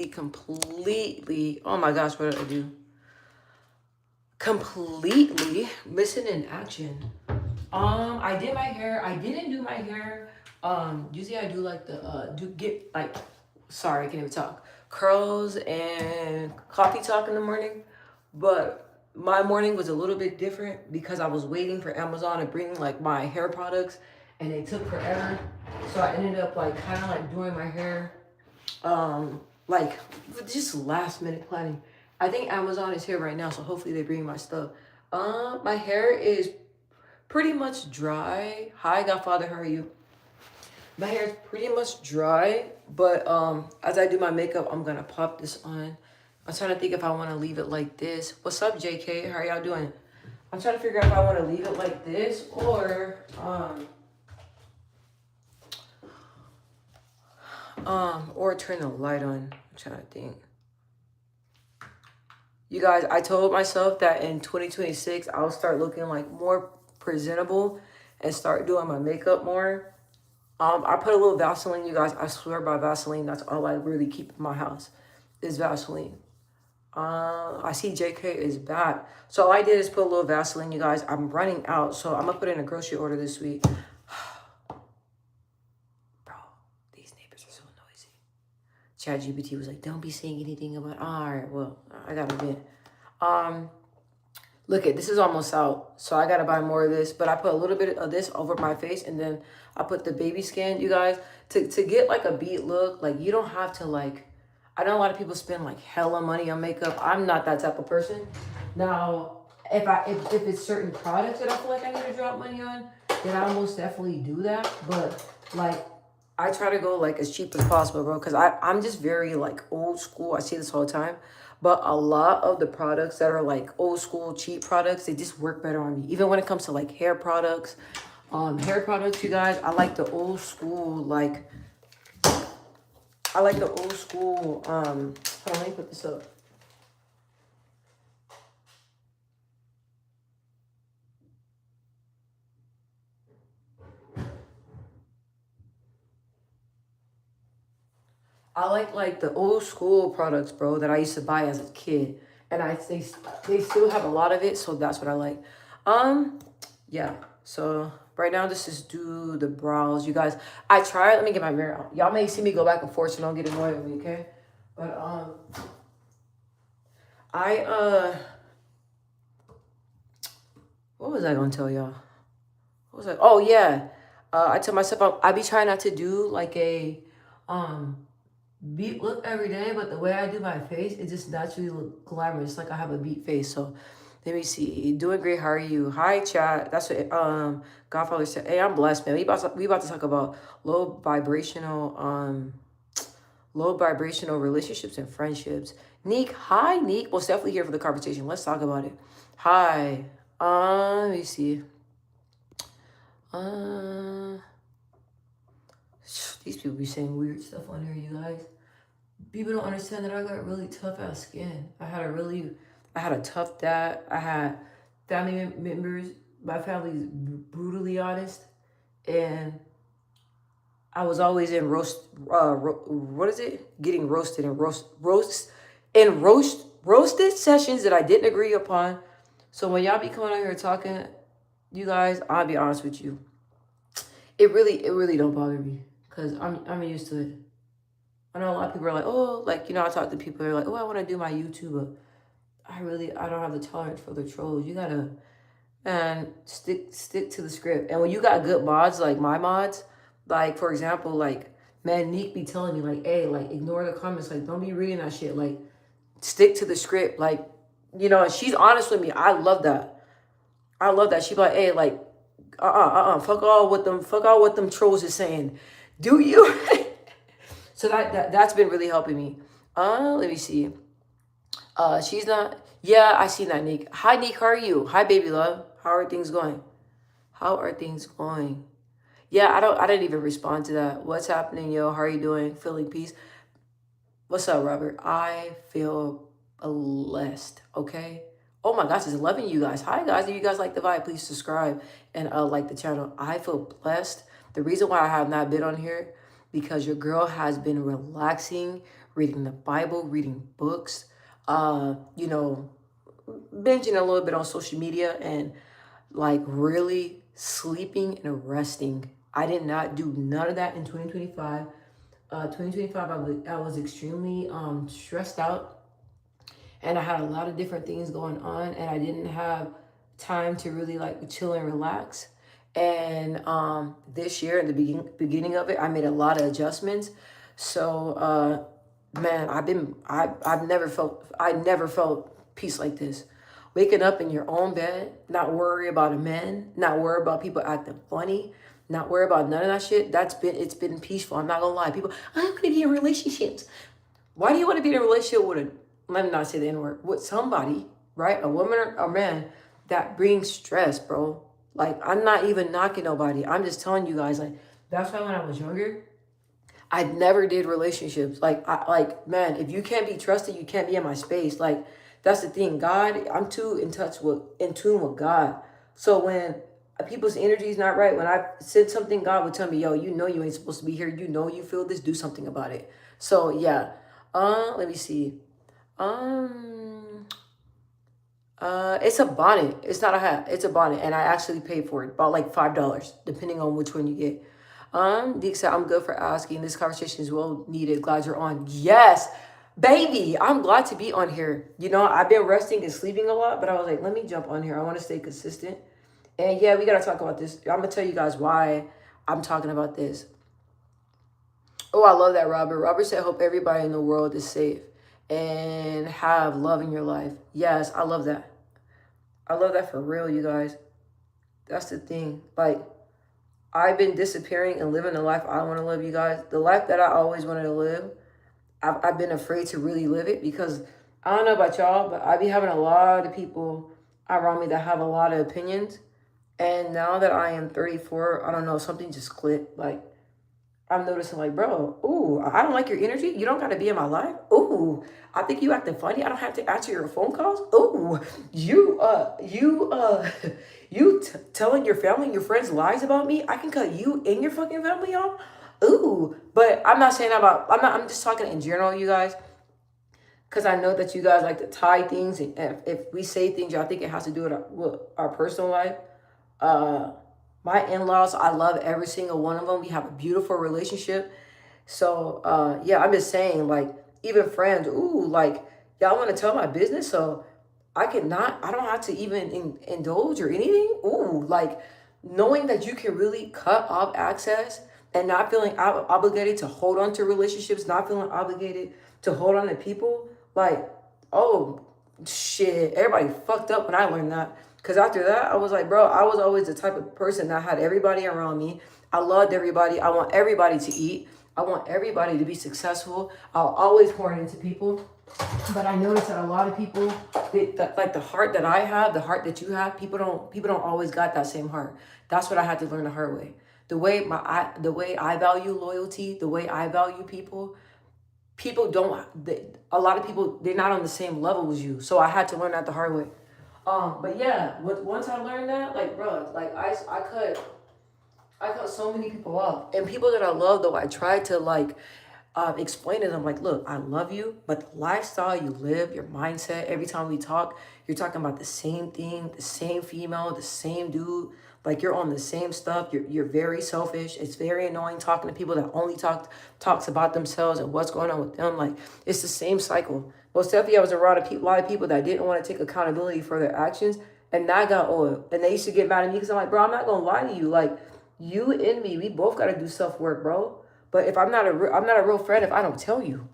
completely, oh my gosh, what did I do? Completely missing in action. I did my hair. I didn't do my hair. Usually I do like the do get like, sorry, I can't even talk. Curls and coffee talk in the morning, but my morning was a little bit different because I was waiting for Amazon to bring like my hair products, and they took forever. So I ended up like kind of like doing my hair, like just last minute planning. I think Amazon is here right now, so hopefully they bring my stuff. My hair is pretty much dry. Hi, Godfather, how are you? My hair is pretty much dry, but as I do my makeup, I'm gonna pop this on. I'm trying to think if I want to leave it like this. What's up, JK? How are y'all doing? I'm trying to figure out if I want to leave it like this or turn the light on. I'm trying to think. You guys, I told myself that in 2026 I'll start looking like more presentable and start doing my makeup more. I put a little Vaseline, you guys. I swear by Vaseline, that's all I really keep in my house is Vaseline. I see JK is back. So all I did is put a little Vaseline, you guys. I'm running out, so I'm gonna put in a grocery order this week. Bro, these neighbors are so noisy. ChatGPT was like, don't be saying anything about, all right, well, I gotta admit. Look at this is almost out, so I gotta buy more of this. But I put a little bit of this over my face, and then I put the baby skin, you guys, to get like a beat look. Like you don't have to like. I know a lot of people spend like hella money on makeup. I'm not that type of person. Now, if it's certain products that I feel like I need to drop money on, then I most definitely do that. But like I try to go like as cheap as possible, bro, because I'm just very like old school. I see this all the time. But a lot of the products that are like old school cheap products, they just work better on me. Even when it comes to like hair products, you guys, I like the old school like I like the old school hold on, let me put this up. I like the old school products, bro, that I used to buy as a kid, and they still have a lot of it, so that's what I like. Um, yeah. So right now, this is do the brows, you guys. I tried. Let me get my mirror out. Y'all may see me go back and forth, so don't get annoyed with me, okay? But I what was I gonna tell y'all? What was I? Oh yeah. I tell myself I be trying not to do like a um beat look every day, but the way I do my face, it just naturally look glamorous, like I have a beat face. So let me see. Doing great. How are you? Hi, chat. That's what Godfather said. Hey, I'm blessed, man. We about to talk about low vibrational low vibrational relationships and friendships. Neek, hi, Neek. Well, definitely here for the conversation. Let's talk about it. Hi. Let me see. Uh, these people be saying weird stuff on here, you guys. People don't understand that I got really tough ass skin. I had a tough dad. I had family members. My family's brutally honest, and I was always in what is it? Getting roasted and roasted sessions that I didn't agree upon. So when y'all be coming out here talking, you guys, I'll be honest with you. It really don't bother me because I'm used to it. I know a lot of people are like, oh, like, I talk to people who are like, oh, I want to do my YouTube, but I don't have the tolerance for the trolls. You gotta, man, stick to the script. And when you got good mods, like my mods, like, for example, like, man, Neek be telling me, like, hey, like, ignore the comments. Like, don't be reading that shit. Like, stick to the script. Like, and she's honest with me. I love that. I love that. She be like, hey, like, fuck all what them trolls is saying. Do you? So that's been really helping me. Let me see. She's not. Yeah, I seen that, Nick. Hi, Nick. How are you? Hi, baby love. How are things going? How are things going? Yeah, I didn't even respond to that. What's happening, yo? How are you doing? Feeling peace? What's up, Robert? I feel blessed. Okay. Oh my gosh, it's 11 you guys. Hi guys. If you guys like the vibe, please subscribe and like the channel. I feel blessed. The reason why I have not been on here because your girl has been relaxing, reading the Bible, reading books, you know, binging a little bit on social media, and like really sleeping and resting. I did not do none of that in 2025. 2025, I was extremely stressed out, and I had a lot of different things going on, and I didn't have time to really like chill and relax. And this year, in the beginning of it, I made a lot of adjustments. So, man, I never felt peace like this. Waking up in your own bed, not worry about a man, not worry about people acting funny, not worry about none of that shit. It's been peaceful. I'm not gonna lie. People, I'm gonna be in relationships. Why do you want to be in a relationship with let me not say the N word, with somebody, right? A woman or a man that brings stress, bro. Like, I'm not even knocking nobody. I'm just telling you guys, like, that's why when I was younger, I never did relationships. Man, if you can't be trusted, you can't be in my space. Like, that's the thing. God, I'm too in tune with God. So when people's energy is not right, when I said something, God would tell me, yo, you know you ain't supposed to be here. You know you feel this, do something about it. So yeah. Let me see. It's a bonnet. It's not a hat. It's a bonnet, and I actually paid for it, about like $5, depending on which one you get. Deke said, I'm good for asking. This conversation is well needed. Glad you're on. Yes, baby. I'm glad to be on here. You know, I've been resting and sleeping a lot, but I was like, let me jump on here. I want to stay consistent. And yeah, we got to talk about this. I'm going to tell you guys why I'm talking about this. Oh, I love that, Robert. Robert said, hope everybody in the world is safe and have love in your life. Yes, I love that. I love that for real, you guys. That's the thing. Like, I've been disappearing and living the life I want to live, you guys. The life that I always wanted to live. I've been afraid to really live it because I don't know about y'all, but I be having a lot of people around me that have a lot of opinions. And now that I am 34, I don't know, something just clicked. Like, I'm noticing, like, bro, ooh, I don't like your energy. You don't got to be in my life. Ooh, I think you acting funny. I don't have to answer your phone calls. Ooh, telling your family and your friends lies about me. I can cut you and your fucking family off. Ooh, but I'm not saying about, I'm just talking in general, you guys. Because I know that you guys like to tie things. And if we say things, y'all think it has to do with our personal life. My in-laws, I love every single one of them. We have a beautiful relationship. So, yeah, I'm just saying, like, even friends, ooh, like, y'all want to tell my business, so I don't have to even indulge or anything. Ooh, like, knowing that you can really cut off access and not feeling obligated to hold on to relationships, not feeling obligated to hold on to people. Like, oh, shit, everybody fucked up when I learned that. Because after that, I was like, bro, I was always the type of person that had everybody around me. I loved everybody. I want everybody to eat. I want everybody to be successful. I'll always pour into people. But I noticed that a lot of people, like the heart that I have, the heart that you have, people don't always got that same heart. That's what I had to learn the hard way. The way I value loyalty, the way I value people don't. A lot of people, they're not on the same level as you. So I had to learn that the hard way. But yeah, once I learned that, like, bro, like I cut so many people off, and people that I love, though, I tried to like explain to them, like, look, I love you, but the lifestyle you live, your mindset, every time we talk, you're talking about the same thing, the same female, the same dude. Like, you're on the same stuff. You're very selfish. It's very annoying talking to people that only talks about themselves and what's going on with them. Like, it's the same cycle. Well, Steffi, I was around a lot of people that didn't want to take accountability for their actions, and that got oil. And they used to get mad at me because I'm like, bro, I'm not gonna lie to you. Like, you and me, we both gotta do self work, bro. But if I'm not a real friend if I don't tell you.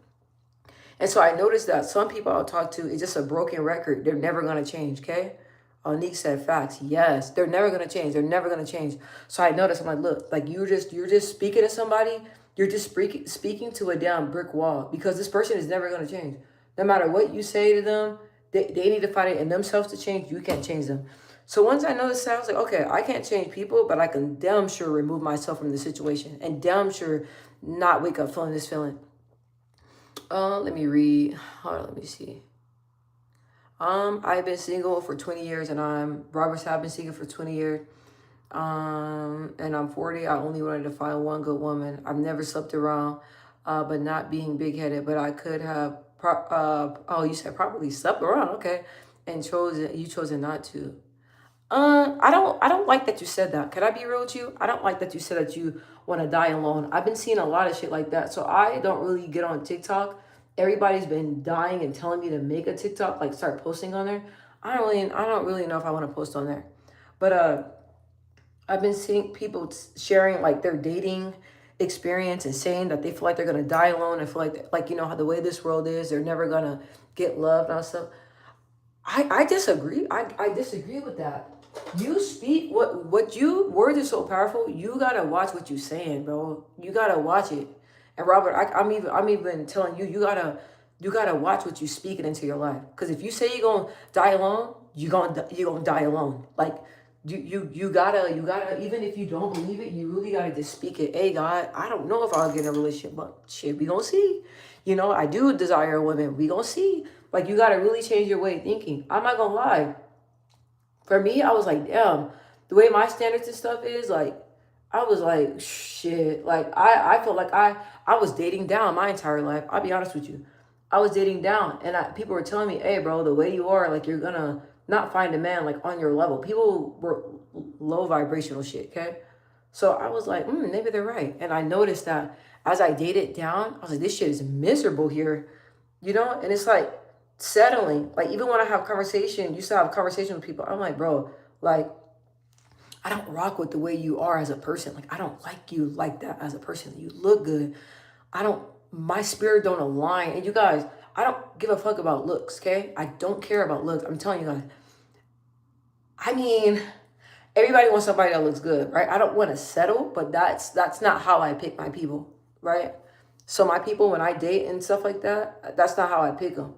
And so I noticed that some people I'll talk to is just a broken record. They're never gonna change. Okay. Nick said facts. Yes, they're never gonna change. They're never gonna change. So I noticed. I'm like, look, like you're just speaking to somebody. You're just speaking to a damn brick wall because this person is never gonna change. No matter what you say to them, they need to find it in themselves to change. You can't change them. So once I noticed that, I was like, okay, I can't change people, but I can damn sure remove myself from the situation and damn sure not wake up feeling this feeling. Let me read. Hold on, let me see. I've been single for 20 years and Robert's have been single for 20 years. And I'm 40. I only wanted to find one good woman. I've never slept around. but not being big-headed. But I could have, oh, you said probably slept around, okay, and you chosen not to. I don't like that you said that. Can I be real with you? I don't like that you said that you want to die alone. I've been seeing a lot of shit like that. So I don't really get on TikTok. Everybody's been dying and telling me to make a TikTok, like start posting on there. I don't really know if I want to post on there. But I've been seeing people sharing like their dating experience and saying that they feel like they're gonna die alone and feel like you know how the way this world is, they're never gonna get loved and stuff. I disagree. I disagree with that. You speak what you words are so powerful. You gotta watch what you saying, bro. You gotta watch it. And Robert, I'm even telling you, you gotta watch what you speaking into your life. Cause if you say you're gonna die alone, you gonna die alone. Like you gotta even if you don't believe it, you really gotta just speak it. Hey God, I don't know if I'll get in a relationship, but shit, we gonna see. You know, I do desire women. We gonna see. Like you gotta really change your way of thinking. I'm not gonna lie. For me, I was like, damn, the way my standards and stuff is, like, I was like, shit. Like I felt like I was dating down my entire life. I'll be honest with you. I was dating down and people were telling me, hey bro, the way you are, like you're gonna not find a man like on your level. People were low vibrational shit, okay? So I was like, maybe they're right. And I noticed that as I dated down, I was like, this shit is miserable here, you know? And it's like settling. Like even when I have conversation, used to have conversation with people, I'm like, bro, like I don't rock with the way you are as a person. Like I don't like you like that as a person. You look good. I don't my spirit don't align. And you guys, I don't give a fuck about looks, okay? I don't care about looks. I'm telling you guys. I mean, everybody wants somebody that looks good, right? I don't want to settle, but that's not how I pick my people, right? So my people, when I date and stuff like that, that's not how I pick them.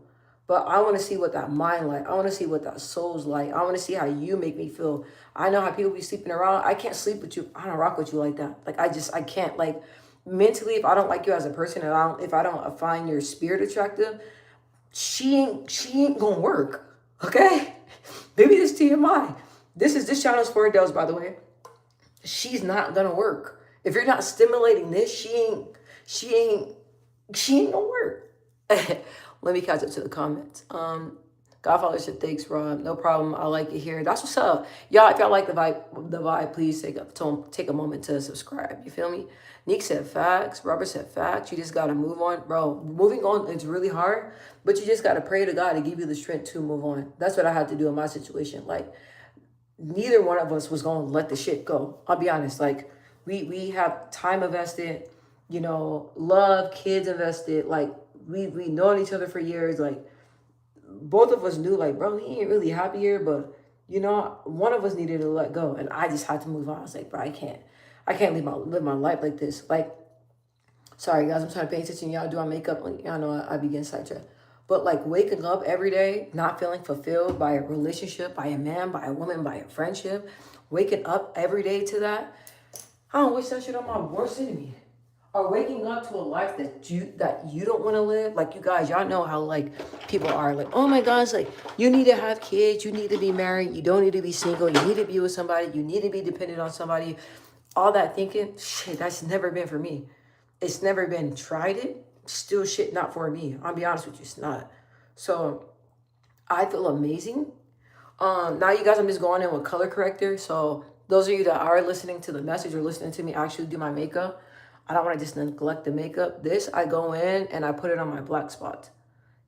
But I want to see what that mind like. I want to see what that soul's like. I want to see how you make me feel. I know how people be sleeping around. I can't sleep with you. I don't rock with you like that. Like I can't like mentally. If I don't like you as a person, and if I don't find your spirit attractive, she ain't gonna work. Okay, maybe this TMI. This channel's for adults, by the way. She's not gonna work if you're not stimulating this. She ain't gonna work. Let me catch up to the comments. Godfather said, thanks, Rob. No problem. I like it here. That's what's up. Y'all, if y'all like the vibe, please take a moment to subscribe. You feel me? Nick said facts. Robert said facts. You just got to move on. Bro, moving on, it's really hard, but you just got to pray to God to give you the strength to move on. That's what I had to do in my situation. Like, neither one of us was going to let the shit go. I'll be honest. Like, we have time invested, you know, love, kids invested. Like, we known each other for years. Like, both of us knew, like, bro, he ain't really happy here, but you know, one of us needed to let go, and I just had to move on. I was like, bro, I can't live my life like this. Like, sorry guys, I'm trying to pay attention. Y'all do our makeup. Like, y'all know I begin sidetracked. But like waking up every day, not feeling fulfilled by a relationship, by a man, by a woman, by a friendship, waking up every day to that. I don't wish that shit on my worst enemy. Or waking up to a life that you don't want to live. Like, you guys, y'all know how like people are like, oh my gosh, like you need to have kids, you need to be married, you don't need to be single, you need to be with somebody, you need to be dependent on somebody. All that thinking, shit, that's never been for me. It's never been. Tried it, still shit not for me. I'll be honest with you, it's not. So I feel amazing. Now you guys, I'm just going in with color corrector. So those of you that are listening to the message or listening to me actually do my makeup, I don't want to just neglect the makeup. This, I go in and I put it on my black spots.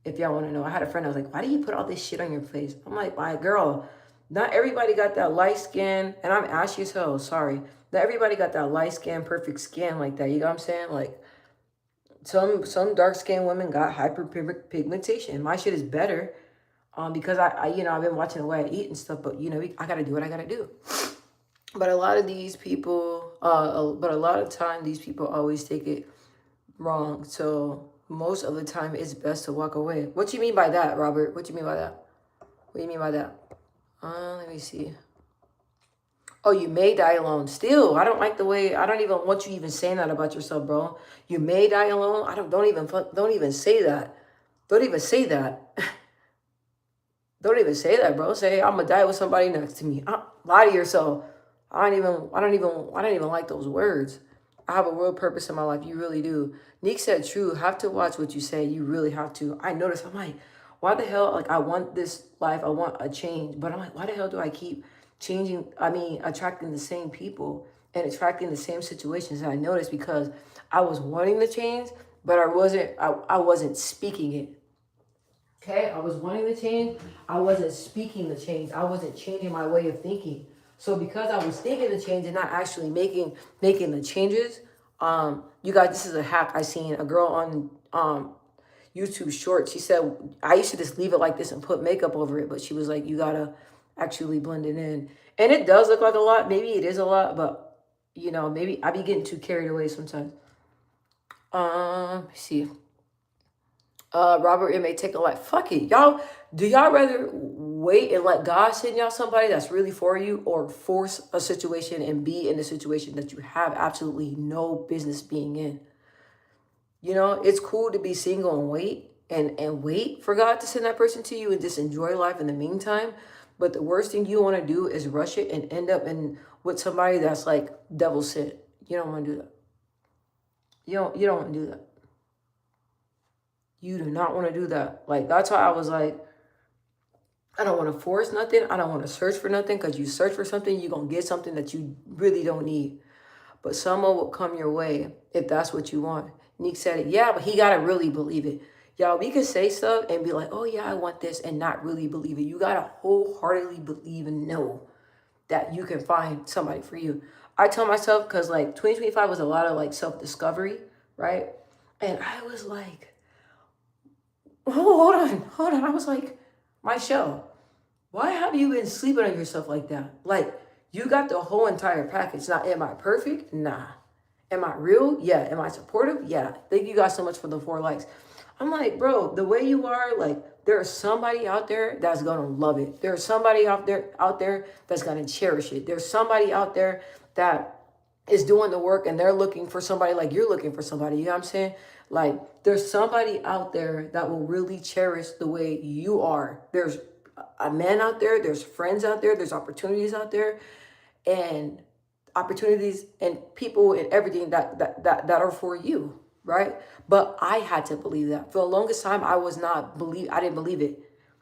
If y'all want to know, I had a friend, I was like, why do you put all this shit on your face? I'm like, my girl, not everybody got that light skin, and I'm ashy as hell, sorry. Not everybody got that light skin, perfect skin like that, you know what I'm saying? Like, some dark-skinned women got hyperpigmentation. My shit is better because you know, I've been watching the way I eat and stuff, but, you know, I got to do what I got to do. But a lot of these people, but a lot of time, these people always take it wrong. So most of the time, it's best to walk away. What do you mean by that, Robert? What do you mean by that? What do you mean by that? Let me see. Oh, you may die alone. Still, I don't like the way. I don't even want you even saying that about yourself, bro. You may die alone. Don't even say that. Don't even say that. Don't even say that, bro. Say, I'm gonna die with somebody next to me. Lie to yourself. I don't even like those words. I have a real purpose in my life. You really do. Nick said true. Have to watch what you say. You really have to. I noticed. I'm like, why the hell? Like, I want this life. I want a change. But I'm like, why the hell do I keep changing? I mean, attracting the same people and attracting the same situations. And I noticed because I was wanting to change, but I wasn't speaking it. Okay, I was wanting to change. I wasn't speaking the change. I wasn't changing my way of thinking. So because I was thinking the change and not actually making the changes, you guys, this is a hack I seen a girl on YouTube short. She said I used to just leave it like this and put makeup over it, but she was like, you gotta actually blend it in, and it does look like a lot. Maybe it is a lot, but you know, maybe I be getting too carried away sometimes. Let me see. Robert, it may take a lot. Fuck it. Y'all, do y'all rather wait and let God send y'all somebody that's really for you, or force a situation and be in a situation that you have absolutely no business being in? You know, it's cool to be single and wait and wait for God to send that person to you and just enjoy life in the meantime. But the worst thing you want to do is rush it and end up in with somebody that's like devil sent. You don't want to do that. You don't want to do that. You do not want to do that. Like, that's why I was like, I don't want to force nothing. I don't want to search for nothing, because you search for something, you're going to get something that you really don't need. But someone will come your way if that's what you want. Nick said it. Yeah, but he got to really believe it. Y'all, we could say stuff and be like, oh, yeah, I want this, and not really believe it. You got to wholeheartedly believe and know that you can find somebody for you. I tell myself, because like 2025 was a lot of like self-discovery, right? And I was like, oh, hold on. I was like, Michelle, why have you been sleeping on yourself like that? Like, you got the whole entire package. Now, am I perfect? Nah. Am I real? Yeah. Am I supportive? Yeah. Thank you guys so much for the 4 likes. I'm like, bro, the way you are, like, there's somebody out there that's gonna love it. There's somebody out there that's gonna cherish it. There's somebody out there that is doing the work, and they're looking for somebody like you're looking for somebody. You know what I'm saying? Like, there's somebody out there that will really cherish the way you are. There's a man out there, there's friends out there, there's opportunities out there, and opportunities and people and everything that are for you, right? But I had to believe that. For the longest time, I didn't believe it.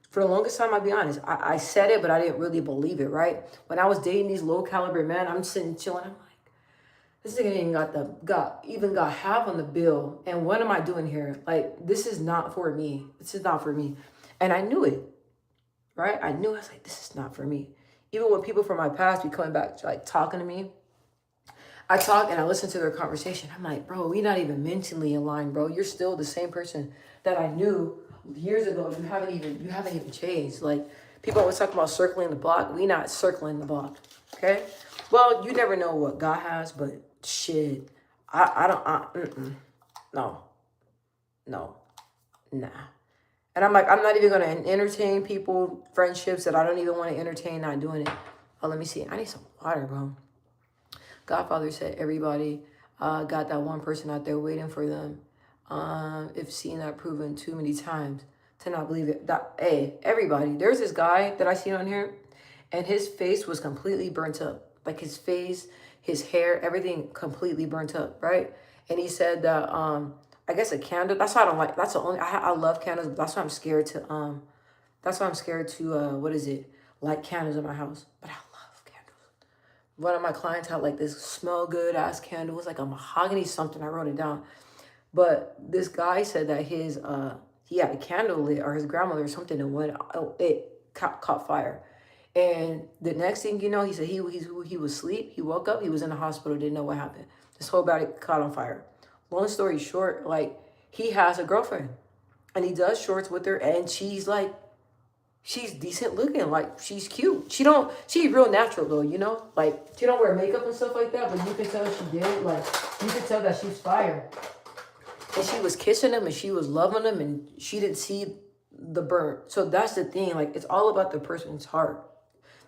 For the longest time, I'll be honest, I said it, but I didn't really believe it, right? When I was dating these low caliber men, I'm sitting chilling, I'm like, this nigga ain't got half on the bill. And what am I doing here? Like, this is not for me. This is not for me. And I knew it, right? I knew. I was like, this is not for me. Even when people from my past be coming back, like talking to me, I talk and I listen to their conversation. I'm like, bro, we not even mentally aligned, bro. You're still the same person that I knew years ago. You haven't even changed. Like, people always talk about circling the block. We not circling the block. Okay? Well, you never know what God has, but shit, no, nah. And I'm like, I'm not even gonna entertain people, friendships that I don't even want to entertain. Not doing it. Oh, let me see. I need some water, bro. Godfather said everybody got that one person out there waiting for them. If seen that proven too many times to not believe it. Hey, everybody. There's this guy that I seen on here, and his face was completely burnt up. Like, his face, his hair, everything completely burnt up, right? And he said that I guess a candle. That's why I don't like. That's the only. I love candles. But that's why I'm scared to what is it? Light candles in my house. But I love candles. One of my clients had like this smell good ass candle. It was like a mahogany something. I wrote it down. But this guy said that he had a candle lit, or his grandmother or something, and when it caught fire. And the next thing you know, he said he was asleep. He woke up. He was in the hospital. Didn't know what happened. His whole body caught on fire. Long story short, like, he has a girlfriend, and he does shorts with her, and she's decent looking. Like, she's cute. She's real natural though, you know? Like, she don't wear makeup and stuff like that, but you can tell she did. Like, you can tell that she's fire. And she was kissing him, and she was loving him, and she didn't see the burn. So that's the thing. Like, it's all about the person's heart.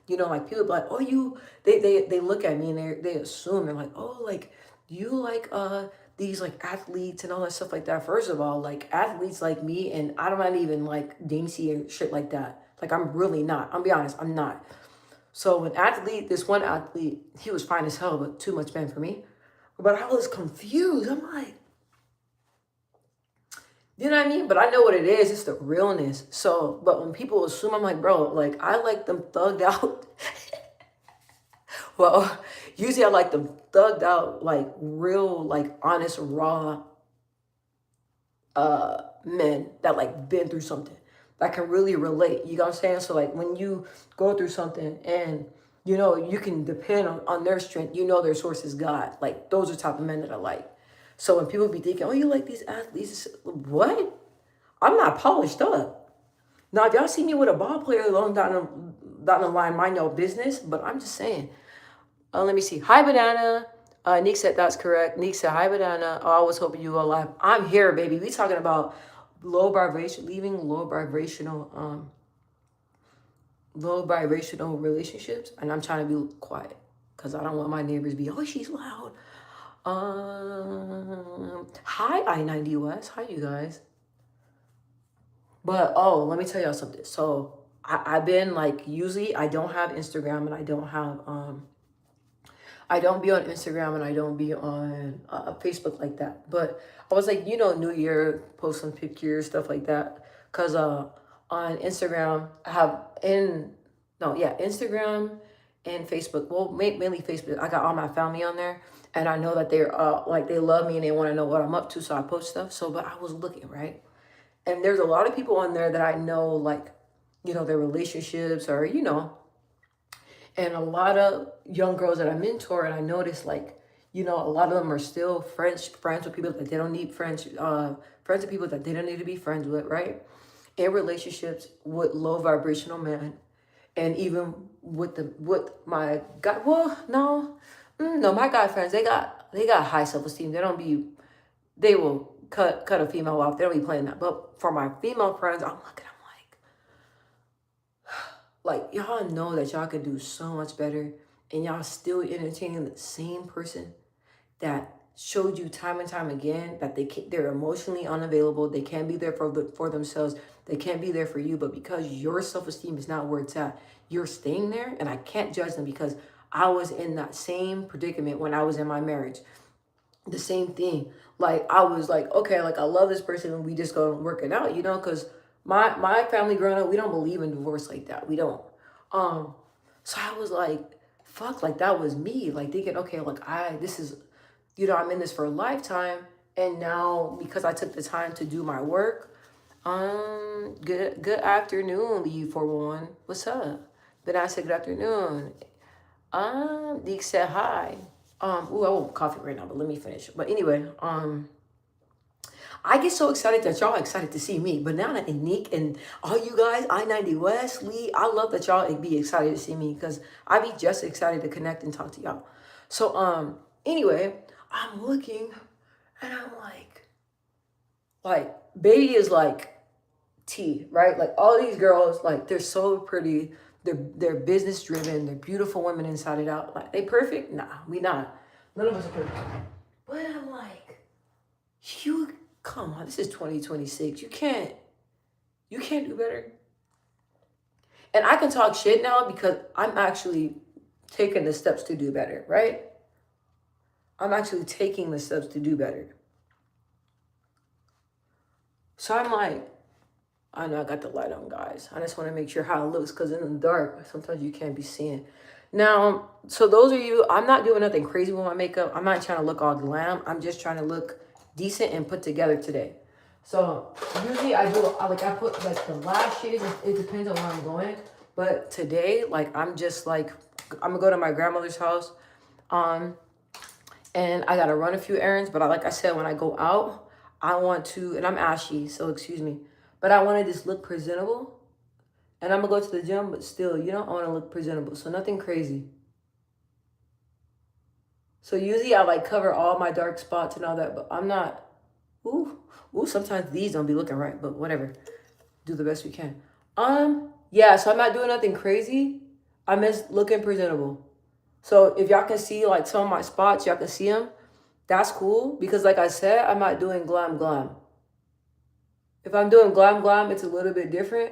You know, like, people be like, oh, they look at me and they assume, they're like, oh, like, you like these like athletes and all that stuff like that. First of all, like, athletes like me, and I'm not even like dainty and shit like that. Like, I'm really not. I'll be honest, I'm not. So this one athlete, he was fine as hell, but too much man for me. But I was confused. I'm like, you know what I mean? But I know what it is. It's the realness. So, but when people assume, I'm like, bro, like I like them thugged out. Well, usually I like them thugged out, like real, like honest, raw men that like been through something that can really relate. You know what I'm saying? So like when you go through something and you know you can depend on their strength, you know their source is God. Like those are the type of men that I like. So when people be thinking, oh, you like these athletes, what? I'm not polished up. Now, if y'all see me with a ball player alone down the line, mind your business. But I'm just saying. Let me see. Hi, Banana. Nick said that's correct. Nick said, hi, Banana. Oh, I was hoping you were alive. I'm here, baby. We talking about leaving low vibrational relationships. And I'm trying to be quiet because I don't want my neighbors to be, oh, she's loud. Hi, I-90 West. Hi, you guys. But, oh, let me tell y'all something. So I've been like, usually I don't have Instagram and I don't have, I don't be on Instagram and I don't be on Facebook like that. But I was like, you know, New Year, post some pictures, stuff like that. Because on Instagram, I have Instagram and Facebook. Well, mainly Facebook. I got all my family on there. And I know that they're like, they love me and they want to know what I'm up to. So I post stuff. So, but I was looking, right? And there's a lot of people on there that I know, like, you know, their relationships or, you know, and a lot of young girls that I mentor, and I notice, like, you know, a lot of them are still friends with people that they don't need friends with people that they don't need to be friends with, right? In relationships with low vibrational men, and even with my guy. Well, no, my guy friends, they got high self esteem. They will cut a female off. They don't be playing that. But for my female friends, I'm looking. Like, y'all know that y'all can do so much better and y'all still entertaining the same person that showed you time and time again that they're emotionally unavailable. They can't be there for themselves. They can't be there for you. But because your self-esteem is not where it's at, you're staying there. And I can't judge them because I was in that same predicament when I was in my marriage. The same thing. Like, I was like, okay, like, I love this person and we just go and work it out, you know, because my family growing up, we don't believe in divorce like that. We don't. So I was like, fuck, like that was me. Like thinking, okay, like this is, you know, I'm in this for a lifetime. And now because I took the time to do my work, good afternoon, Lee 411. What's up? Then I said good afternoon. Deke said hi. Ooh, I want coffee right now, but let me finish. But anyway, I get so excited that y'all excited to see me. Banana and Nick and all you guys, I-90 West, Lee, I love that y'all be excited to see me because I be just excited to connect and talk to y'all. So, anyway, I'm looking and I'm like, baby is like T, right? Like all these girls, like they're so pretty. They're business driven. They're beautiful women inside and out. Like they perfect? Nah, we not. None of us are perfect. But I'm like, you come on, this is 2026. You can't do better. And I can talk shit now because I'm actually taking the steps to do better, right? I'm actually taking the steps to do better. So I'm like, I know I got the light on, guys. I just want to make sure how it looks because in the dark, sometimes you can't be seeing. Now, so those of you, I'm not doing nothing crazy with my makeup. I'm not trying to look all glam. I'm just trying to look decent and put together today. So usually I put like the lashes. It depends on where I'm going. But today, like I'm just like, I'm gonna go to my grandmother's house. And I gotta run a few errands. But like I said, when I go out, I want to, and I'm ashy, so excuse me. But I want to just look presentable. And I'm gonna go to the gym, but still, you know, I want to look presentable. So nothing crazy. So usually I like cover all my dark spots and all that, but I'm not. Ooh, sometimes these don't be looking right, but whatever. Do the best we can. Yeah, so I'm not doing nothing crazy. I'm just looking presentable. So if y'all can see like some of my spots, y'all can see them. That's cool because like I said, I'm not doing glam. If I'm doing glam, it's a little bit different.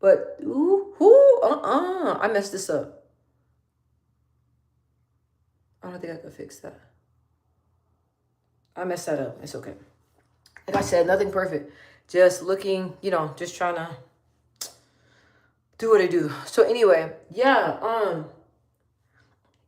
But I messed this up. I don't think I could fix that. I messed that up. It's okay. Like I said, nothing perfect. Just looking, you know, just trying to do what I do. So anyway, yeah,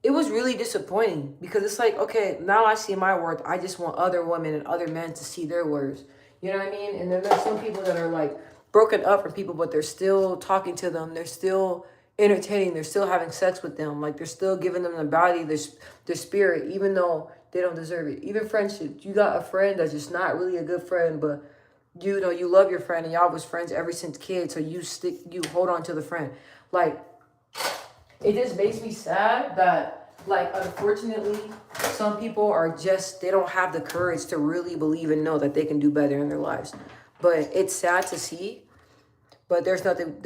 it was really disappointing because it's like, okay, now I see my worth. I just want other women and other men to see their worth. You know what I mean? And then there's some people that are like broken up from people, but they're still talking to them. They're still entertaining. They're still having sex with them. Like they're still giving them the body, their spirit, even though they don't deserve it. Even friendship. You got a friend that's just not really a good friend, but you know you love your friend and y'all was friends ever since kids. So you hold on to the friend. Like it just makes me sad that, like, unfortunately, some people are just, they don't have the courage to really believe and know that they can do better in their lives. But it's sad to see, but there's nothing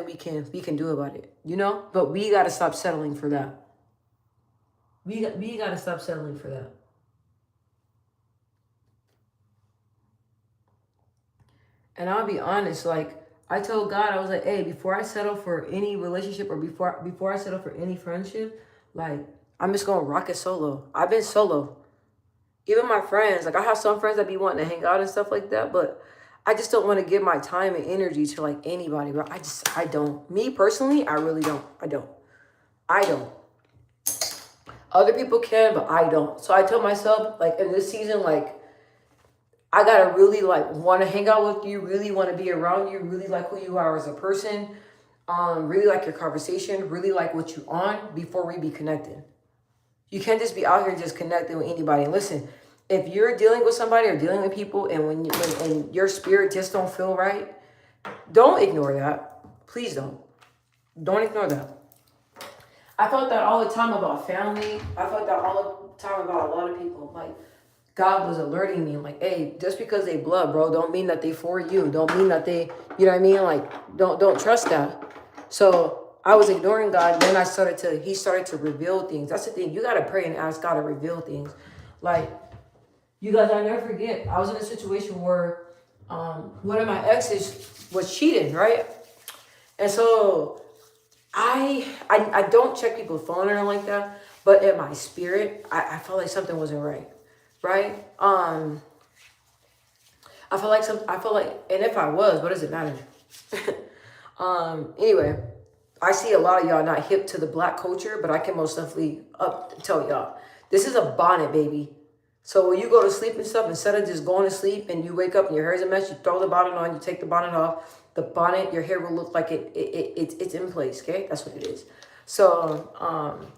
we can do about it, you know? But we got to stop settling for that. We got to stop settling for that. And I'll be honest, like, I told God, I was like, hey, before I settle for any relationship or before I settle for any friendship, like, I'm just gonna rock it solo. I've been solo. Even my friends, like I have some friends that be wanting to hang out and stuff like that, but I just don't want to give my time and energy to like anybody. But I don't. Me personally, I really don't. I don't. Other people can, but I don't. So I tell myself, like in this season, like I gotta really like want to hang out with you, really want to be around you, really like who you are as a person, really like your conversation, really like what you on before we be connected. You can't just be out here just connecting with anybody. And listen, if you're dealing with somebody or dealing with people and when your spirit just don't feel right, don't ignore that. Please don't. Don't ignore that. I felt that all the time about family. I felt that all the time about a lot of people. Like God was alerting me, like, hey, just because they blood, bro, don't mean that they for you. Don't mean that they, you know what I mean? Like, don't trust that. So I was ignoring God. Then he started to reveal things. That's the thing. You got to pray and ask God to reveal things. Like, you guys, I never forget. I was in a situation where one of my exes was cheating, right? And so I don't check people's phone or like that, but in my spirit, I felt like something wasn't right, right? I felt like, and if I was, what does it matter? Anyway, I see a lot of y'all not hip to the black culture, but I can most definitely tell y'all, this is a bonnet, baby. So when you go to sleep and stuff, instead of just going to sleep and you wake up and your hair's a mess, you throw the bonnet on, you take the bonnet off. The bonnet, your hair will look like it's in place, okay? That's what it is. So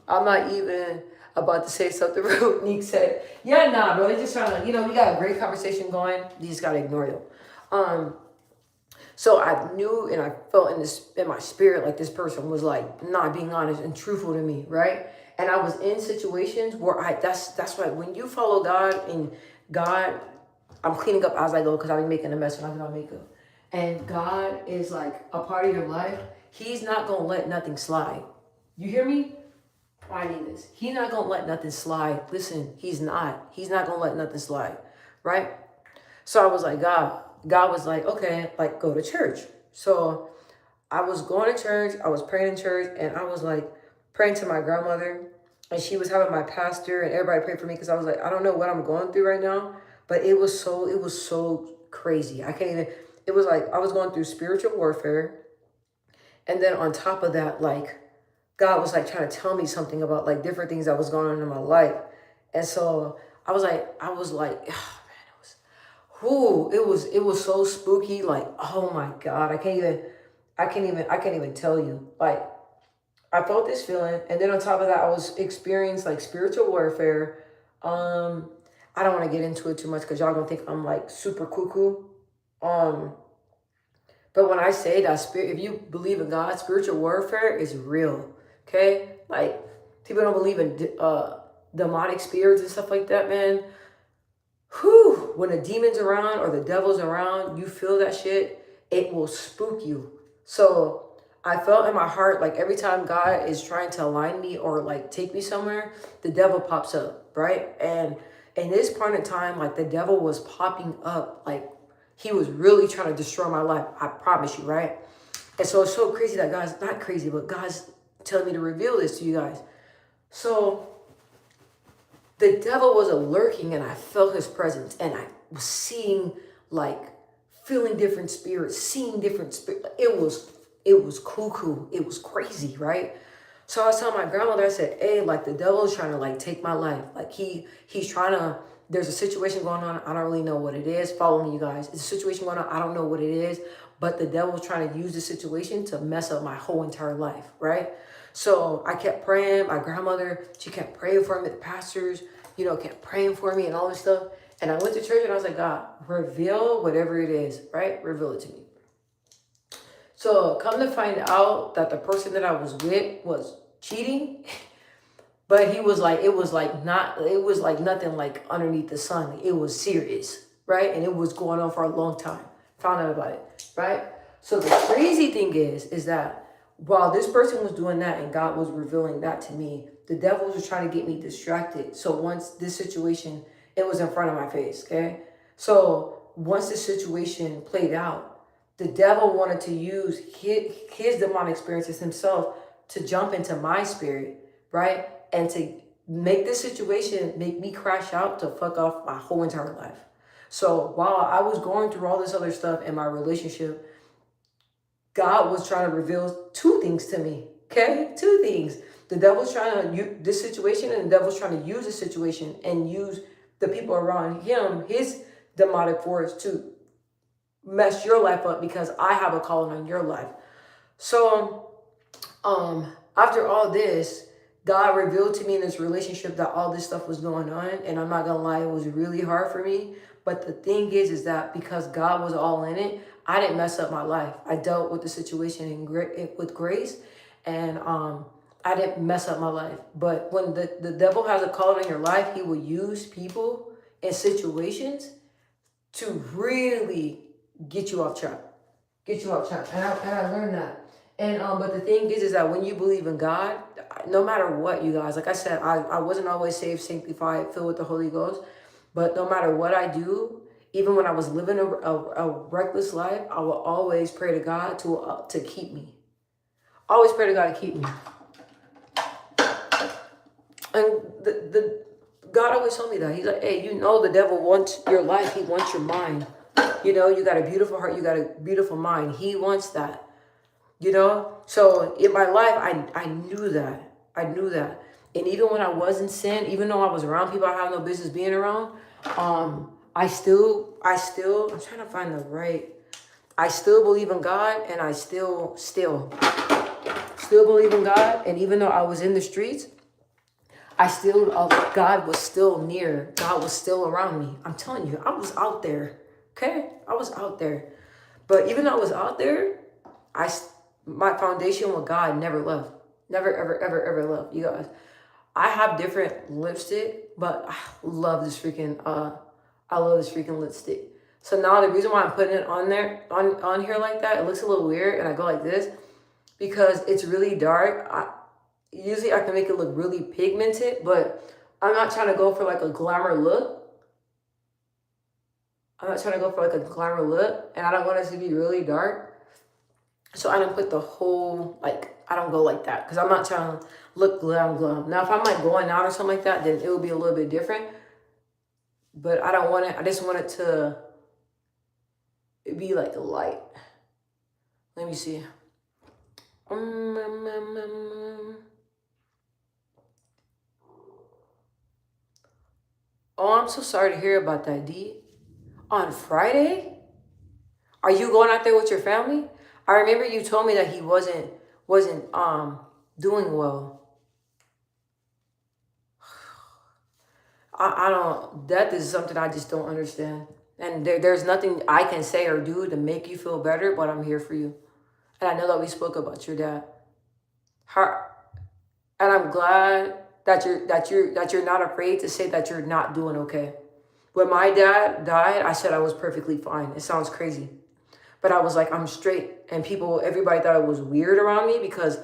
I'm not even about to say something real. Nick said, yeah, nah, bro. They're just trying to, we got a great conversation going. You just got to ignore them. So I knew and I felt in my spirit like this person was like not being honest and truthful to me, right? And I was in situations where that's why when you follow God and God, I'm cleaning up as I go because I've been making a mess when I'm on makeup. And God is like a part of your life. He's not gonna let nothing slide. You hear me? I need this. He's not gonna let nothing slide. Listen, he's not. He's not gonna let nothing slide, right? So I was like, God was like, okay, like go to church. So I was going to church, I was praying in church, and I was like praying to my grandmother, and she was having my pastor, and everybody prayed for me because I was like, I don't know what I'm going through right now, but it was so crazy. I can't even, it was like I was going through spiritual warfare, and then on top of that, like God was like trying to tell me something about like different things that was going on in my life. And so I was like, oh man, it was so spooky. Like, oh my God, I can't even tell you. Like, I felt this feeling. And then on top of that, I was experiencing like spiritual warfare. I don't want to get into it too much because y'all gonna think I'm like super cuckoo. But when I say that if you believe in God, spiritual warfare is real. Okay? Like, people don't believe in demonic spirits and stuff like that, man. Whew, when the demon's around or the devil's around, you feel that shit, it will spook you. So I felt in my heart, like every time God is trying to align me or like take me somewhere, the devil pops up, right? And in this point in time, like the devil was popping up, like he was really trying to destroy my life. I promise you, right? And so it's so crazy that God's not crazy, but God's telling me to reveal this to you guys. So The devil was lurking, and I felt his presence, and I was seeing, like, feeling different spirits, seeing different spirits. It was cuckoo. It was crazy, right? So I was telling my grandmother, I said, hey, like, the devil is trying to, like, take my life. Like, he's trying to, there's a situation going on. I don't really know what it is. Follow me, you guys. It's a situation going on. I don't know what it is, but the devil's trying to use the situation to mess up my whole entire life, right? So I kept praying. My grandmother, she kept praying for me. The pastors, kept praying for me and all this stuff. And I went to church and I was like, God, reveal whatever it is, right? Reveal it to me. So come to find out that the person that I was with was cheating, but it was like nothing like underneath the sun. It was serious, right? And it was going on for a long time. Found out about it, right? So the crazy thing is that while this person was doing that and God was revealing that to me, the devil was trying to get me distracted. So once this situation, it was in front of my face, okay? So once the situation played out, the devil wanted to use his demonic experiences himself to jump into my spirit, right? And to make this situation make me crash out to fuck off my whole entire life. So while I was going through all this other stuff in my relationship, God was trying to reveal two things to me, okay? Two things. The devil's trying to use this situation, and the devil's trying to use the situation and use the people around him, his demonic force, to mess your life up because I have a calling on your life. So after all this, God revealed to me in this relationship that all this stuff was going on, and I'm not gonna lie, it was really hard for me. But the thing is that because God was all in it, I didn't mess up my life. I dealt with the situation with grace, and I didn't mess up my life. But when the devil has a calling on your life, he will use people and situations to really get you off track. And I learned that. And but the thing is that when you believe in God, no matter what, you guys, like I said, I wasn't always saved, sanctified, filled with the Holy Ghost. But no matter what I do, even when I was living a reckless life, I will always pray to God to keep me. Always pray to God to keep me. And the God always told me that. He's like, hey, the devil wants your life. He wants your mind. You got a beautiful heart. You got a beautiful mind. He wants that. So in my life, I knew that. I knew that. And even when I was in sin, even though I was around people I have no business being around, I still, I'm trying to find the right, I still believe in God, and I still believe in God. And even though I was in the streets, God was still near. God was still around me. I'm telling you, I was out there. Okay? I was out there. But even though I was out there, my foundation with God never left. Never, ever, ever, ever left. You guys, I have different lipstick, but I love this freaking lipstick. So now the reason why I'm putting it on there, on here like that, it looks a little weird, and I go like this, because it's really dark. Usually I can make it look really pigmented, but I'm not trying to go for like a glamour look. And I don't want it to be really dark. So I don't put the whole, I don't go like that, because I'm not trying to look glam. Now, if I'm like going out or something like that, then it will be a little bit different. But I don't want it, I just want it to be like light. Let me see. Oh, I'm so sorry to hear about that, D. On Friday? Are you going out there with your family? I remember you told me that he wasn't doing well. I don't, that is something I just don't understand. And there's nothing I can say or do to make you feel better, but I'm here for you. And I know that we spoke about your dad. And I'm glad that you're not afraid to say that you're not doing okay. When my dad died, I said I was perfectly fine. It sounds crazy, but I was like, I'm straight. And everybody thought it was weird around me, because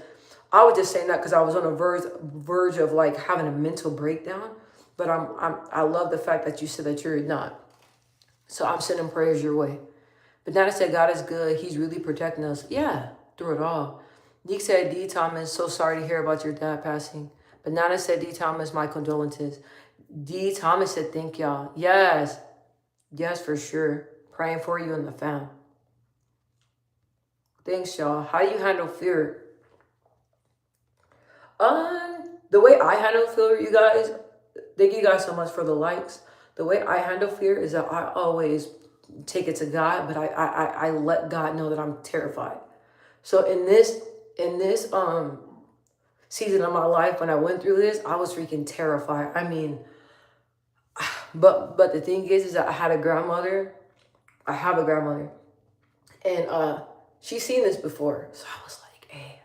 I was just saying that because I was on a verge of like having a mental breakdown. But I love the fact that you said that you're not. So I'm sending prayers your way. But Nana said, God is good. He's really protecting us. Yeah, through it all. Nick said, D. Thomas, so sorry to hear about your dad passing. But Nana said, D. Thomas, my condolences. D. Thomas said, thank y'all. Yes. Yes, for sure. Praying for you and the fam. Thanks, y'all. How do you handle fear? The way I handle fear, you guys, thank you guys so much for the likes. The way I handle fear is that I always take it to God, but I let God know that I'm terrified. So in this season of my life, when I went through this, I was freaking terrified. I mean, but the thing is that I had a grandmother. I have a grandmother, and she's seen this before. So I was like, hey,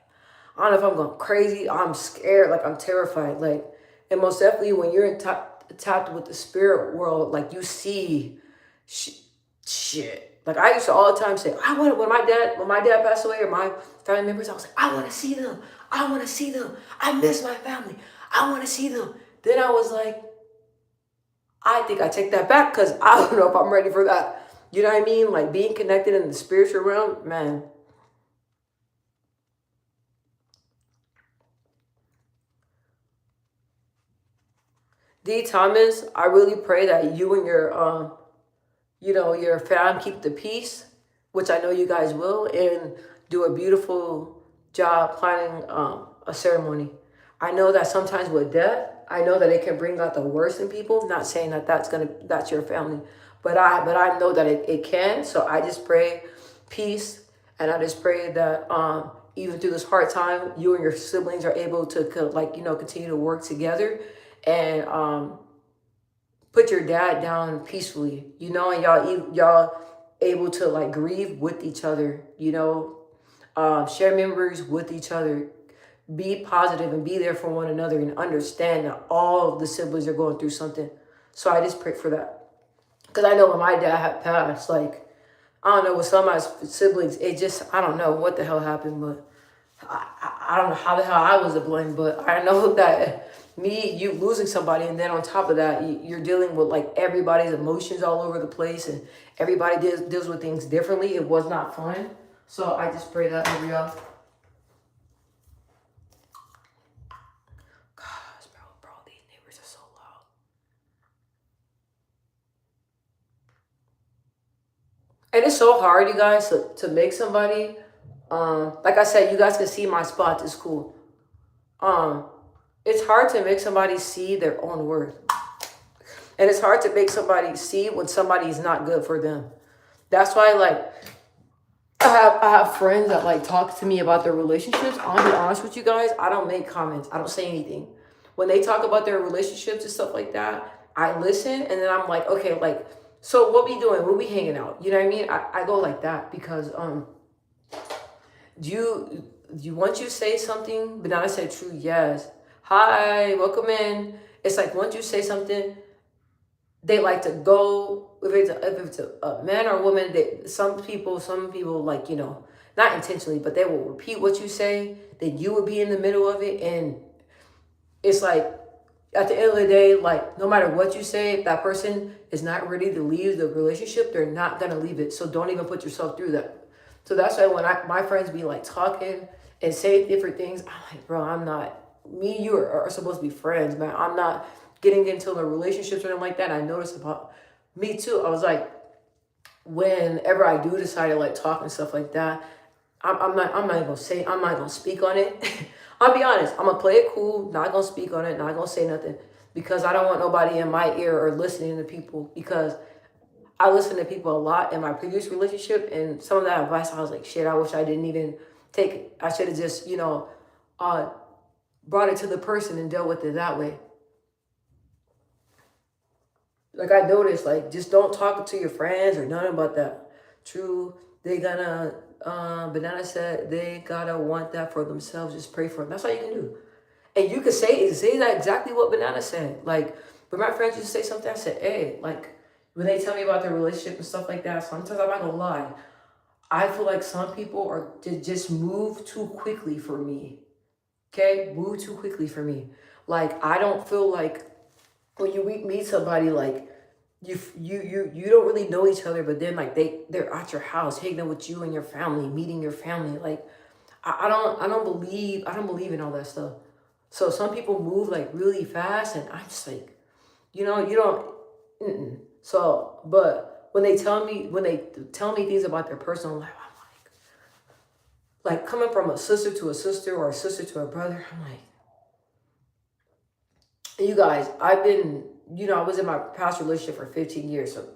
I don't know if I'm going crazy. I'm scared. Like, I'm terrified. Like, and most definitely when you're tapped with the spirit world, like, you see shit. Like, I used to all the time say, I want, when my dad passed away, or my family members, I was like, I want to see them. I want to see them. I miss my family. I want to see them. Then I was like, I think I take that back, because I don't know if I'm ready for that. You know what I mean? Like, being connected in the spiritual realm, man. D. Thomas, I really pray that you and your fam keep the peace, which I know you guys will, and do a beautiful job planning a ceremony. I know that sometimes with death, I know that it can bring out the worst in people. Not saying that that's your family, but I know that it can. So I just pray peace, and I just pray that even through this hard time, you and your siblings are able to continue to work together, and put your dad down peacefully, and y'all able to like grieve with each other, share memories with each other, be positive and be there for one another, and understand that all of the siblings are going through something. So I just pray for that, because I know when my dad had passed, like, I don't know, with some of my siblings, it just, I don't know what the hell happened, but I don't know how the hell I was to blame, but I know that you losing somebody, and then on top of that, you're dealing with like everybody's emotions all over the place, and everybody deals with things differently. It was not fun. So I just pray that over y'all. Gosh, bro, these neighbors are so loud. And it's so hard, you guys, to make somebody, like I said, you guys can see my spot. It's cool. It's hard to make somebody see their own worth. And it's hard to make somebody see when somebody's not good for them. That's why, like, I have friends that like talk to me about their relationships. I'll be honest with you guys, I don't make comments. I don't say anything. When they talk about their relationships and stuff like that, I listen, and then I'm like, okay, like, so what we doing? What we hanging out? You know what I mean? I go like that, because do you once you say something, but now I said true, yes. Hi, welcome in. It's like once you say something, they like to go, if it's a man or a woman, some people like, not intentionally, but they will repeat what you say, then you will be in the middle of it, and it's like, at the end of the day, like, no matter what you say, if that person is not ready to leave the relationship, they're not gonna leave it. So don't even put yourself through that. So that's why when my friends be like talking and say different things, I'm like, bro, I'm not, me and you are supposed to be friends, man. I'm not getting into the relationships or anything like that. And I noticed about me too. I was like, whenever I do decide to like talk and stuff like that, I'm not gonna speak on it. I'll be honest, I'm gonna play it cool, not gonna speak on it, not gonna say nothing, because I don't want nobody in my ear or listening to people, because I listened to people a lot in my previous relationship, and some of that advice, I was like, shit, I wish I didn't even take it. I should have just, brought it to the person and dealt with it that way. Like, I noticed, like, just don't talk to your friends or nothing about that. True, they gonna, Banana said they gotta want that for themselves. Just pray for them. That's all you can do. And you could say that exactly what Banana said. Like, but my friends used to say something, I said, hey, like, when they tell me about their relationship and stuff like that, sometimes I'm not gonna lie. I feel like some people are just move too quickly for me. Okay? Move too quickly for me. Like, I don't feel like when you meet somebody, like, you don't really know each other, but then like they're at your house hanging out with you and your family, meeting your family. Like, I don't believe in all that stuff. So some people move like really fast, and I'm just like, You know, you don't. So, but when they tell me things about their personal life, I'm like coming from a sister to a sister or a sister to a brother. I'm like, you guys, I've been, I was in my past relationship for 15 years, so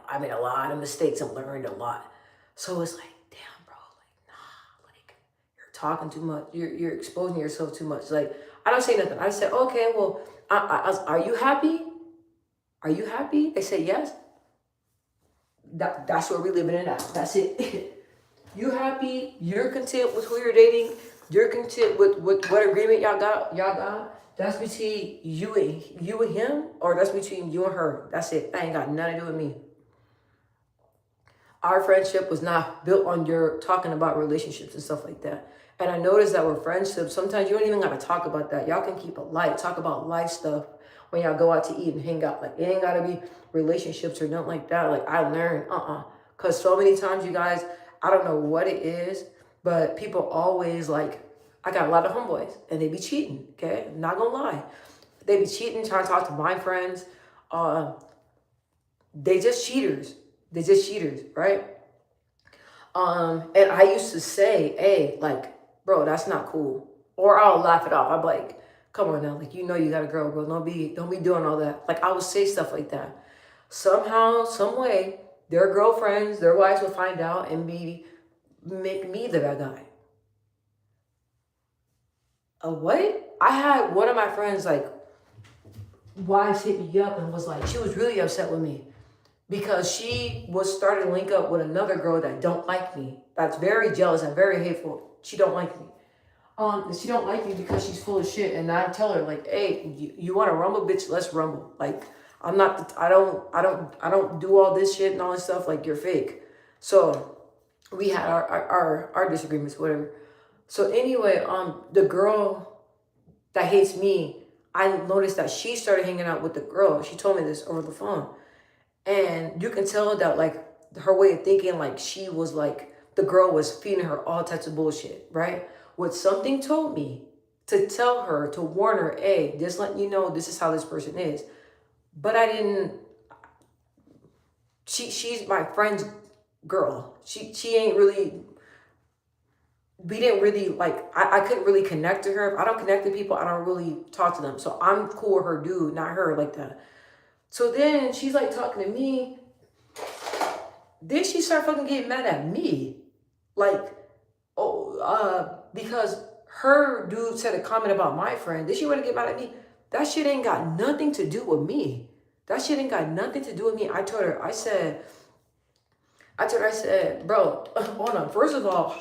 I made a lot of mistakes and learned a lot. So it's like, damn, bro, like, nah, like you're talking too much, you're exposing yourself too much. Like, I don't say nothing. I said, okay, well, are you happy? Are you happy? They say yes. That's where we living it out. That's it. You happy? You're content with who you're dating. You're content with what agreement y'all got. Y'all got. That's between you and him, or that's between you and her. That's it. That ain't got nothing to do with me. Our friendship was not built on your talking about relationships and stuff like that. And I noticed that with friendships, sometimes you don't even gotta talk about that. Y'all can keep it light. Talk about life stuff when y'all go out to eat and hang out. Like, it ain't gotta be relationships or nothing like that. Like, I learned, Because so many times, you guys, I don't know what it is, but people always like, I got a lot of homeboys and they be cheating, okay? I'm not gonna lie. They be cheating, trying to talk to my friends. They just cheaters. They just cheaters, right? And I used to say, hey, like, bro, that's not cool. Or I'll laugh it off. I'm like, come on now, like, you got a girl, bro. Don't be doing all that. Like, I would say stuff like that. Somehow, some way, their girlfriends, their wives will find out and make me the bad guy. What? I had one of my friends, like, wives hit me up and was like, she was really upset with me because she was starting to link up with another girl that don't like me. That's very jealous and very hateful. She don't like me. She don't like me because she's full of shit. And I tell her, like, hey, you want to rumble, bitch? Let's rumble. Like, I'm not. I don't do all this shit and all this stuff. Like, you're fake. So we had our disagreements, whatever. So anyway, the girl that hates me, I noticed that she started hanging out with the girl. She told me this over the phone. And you can tell that, like, her way of thinking, like, she was like, the girl was feeding her all types of bullshit, right? What something told me to tell her, to warn her, hey, just letting you know this is how this person is. But I didn't, she's my friend's girl. She ain't really, we didn't really, like, I couldn't really connect to her. If I don't connect to people, I don't really talk to them. So I'm cool with her dude, not her like that. So then she's like talking to me. Then she started fucking getting mad at me. Like, because her dude said a comment about my friend. Then she want to get mad at me. That shit ain't got nothing to do with me. That shit ain't got nothing to do with me. I told her, I said, bro, hold on. First of all,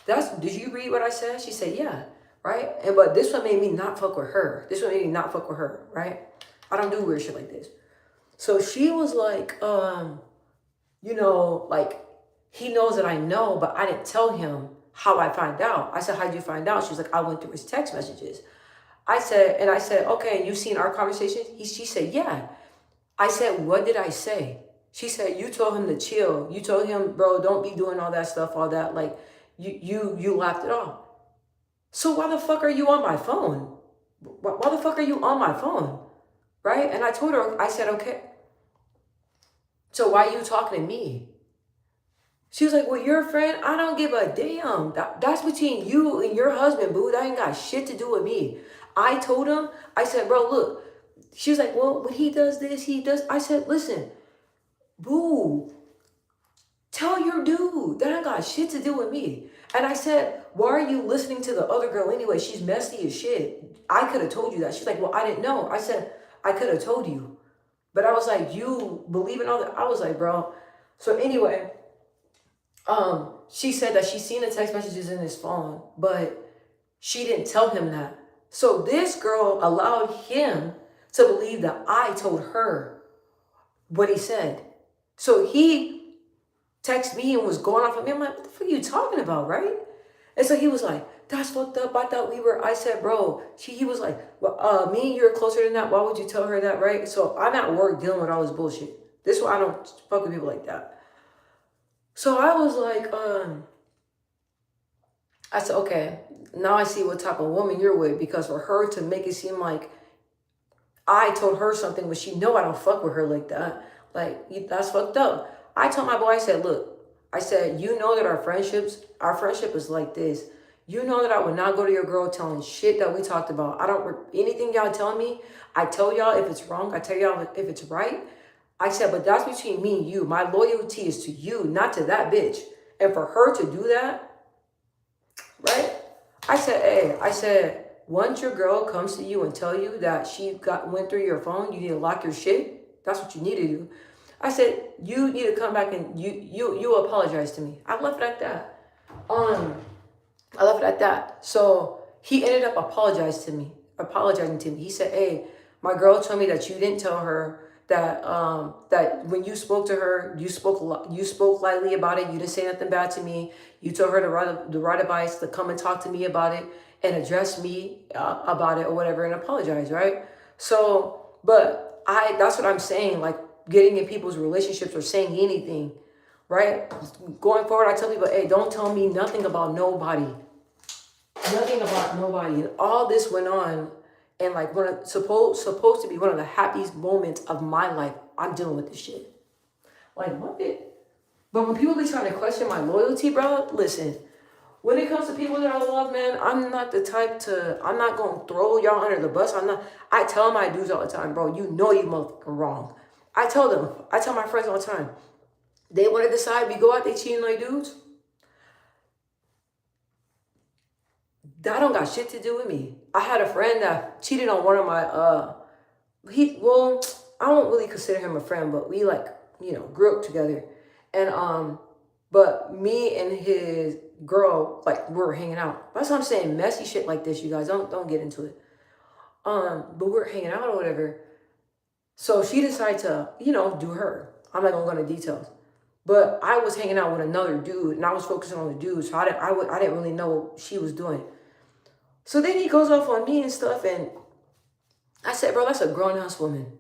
did you read what I said? She said, yeah, right? But this one made me not fuck with her. This one made me not fuck with her, right? I don't do weird shit like this. So she was like, like, he knows that I know, but I didn't tell him how I find out. I said, how'd you find out? She was like, I went through his text messages. I said, okay, you seen our conversation? She said, yeah. I said, what did I say? She said, you told him to chill. You told him, bro, don't be doing all that stuff, all that. Like, you laughed it off. So why the fuck are you on my phone? Why the fuck are you on my phone? Right? And I told her, I said, okay. So why are you talking to me? She was like, well, you're a friend. I don't give a damn. That's between you and your husband, boo. That ain't got shit to do with me. I told him, I said, bro, look. She was like, well, when he does this, he does. I said, listen, boo, tell your dude. That ain't got shit to do with me. And I said, why are you listening to the other girl anyway? She's messy as shit. I could have told you that. She's like, well, I didn't know. I said, I could have told you. But I was like, you believe in all that? I was like, bro. So anyway, she said that she seen the text messages in his phone, but she didn't tell him that. So this girl allowed him to believe that I told her what he said. So he texted me and was going off of me. I'm like, what the fuck are you talking about, right? And so he was like, that's fucked up. I thought we were, I said, bro, he was like, well, me and you're closer than that. Why would you tell her that, right? So I'm at work dealing with all this bullshit. This is why I don't fuck with people like that. So I was like, I said, okay, now I see what type of woman you're with, because for her to make it seem like I told her something, but she know I don't fuck with her like that. Like, that's fucked up. I told my boy, I said, look, I said, you know that our friendship is like this. You know that I would not go to your girl telling shit that we talked about. I don't, anything y'all telling me, I tell y'all if it's wrong. I tell y'all if it's right. I said, but that's between me and you. My loyalty is to you, not to that bitch. And for her to do that, right? I said, hey, I said, once your girl comes to you and tell you that she went through your phone, you need to lock your shit. That's what you need to do. I said, you need to come back and you apologize to me. I left it at that. I left it at that. So he ended up apologizing to me. He said, hey, my girl told me that you didn't tell her that that when you spoke to her, you spoke lightly about it. You didn't say nothing bad to me. You told her the right advice, to come and talk to me about it and address me about it or whatever and apologize, right? So, but that's what I'm saying, like getting in people's relationships or saying anything, right? Going forward, I tell people, hey, don't tell me nothing about nobody. Nothing about nobody. And all this went on, and like supposed to be one of the happiest moments of my life. I'm dealing with this shit. Like, what? But when people be trying to question my loyalty, bro, listen. When it comes to people that I love, man, I'm not the type to. I'm not gonna throw y'all under the bus. I tell my dudes all the time, bro. You know you motherfucking wrong. I tell my friends all the time. They want to decide we go out, they cheating like dudes. That don't got shit to do with me. I had a friend that cheated on one of my I don't really consider him a friend, but we like, grew up together. And but me and his girl, like, we were hanging out. That's what I'm saying. Messy shit like this, you guys. Don't get into it. But we were hanging out or whatever. So she decided to, do her. I'm not gonna go into details. But I was hanging out with another dude and I was focusing on the dude, so I didn't really know what she was doing. So then he goes off on me and stuff, and I said, bro, that's a grown ass woman.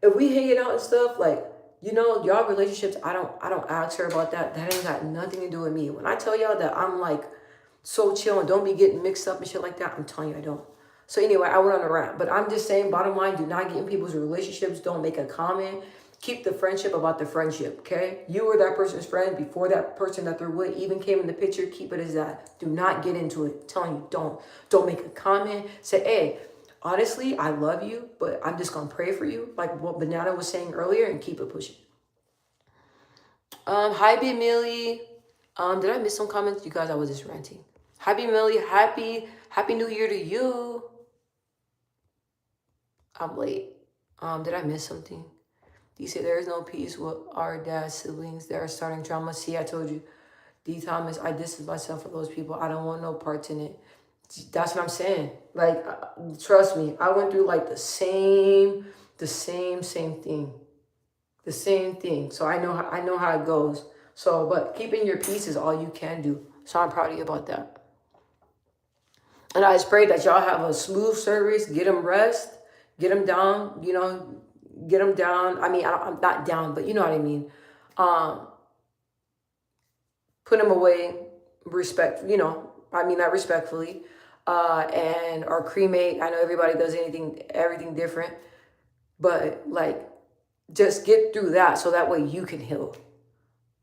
If we hanging out and stuff, like, y'all relationships, I don't ask her about that. That ain't got nothing to do with me. When I tell y'all that I'm like so chill and don't be getting mixed up and shit like that, I'm telling you I don't. So anyway, I went on a rant, but I'm just saying, bottom line, do not get in people's relationships. Don't make a comment. Keep the friendship about the friendship, okay? You were that person's friend before that person that they're with even came in the picture. Keep it as that. Do not get into it. I'm telling you, don't make a comment. Say, hey, honestly, I love you, but I'm just gonna pray for you, like what Banana was saying earlier, and keep it pushing. Hi, B. Millie. Did I miss some comments? You guys, I was just ranting. Hi, B. Millie. Happy New Year to you. I'm late. Did I miss something? D said there is no peace with our dad's siblings. They are starting drama. See, I told you. D Thomas, I distance myself from those people. I don't want no parts in it. That's what I'm saying. Like, trust me, I went through like the same thing. The same thing. So I know how it goes. So, but keeping your peace is all you can do. So I'm proud of you about that. And I just pray that y'all have a smooth service. Get them rest. Get them down. Get them down. I mean, I'm not down, but you know what I mean. Put them away. Not respectfully. Or cremate. I know everybody does everything different. But like, just get through that so that way you can heal.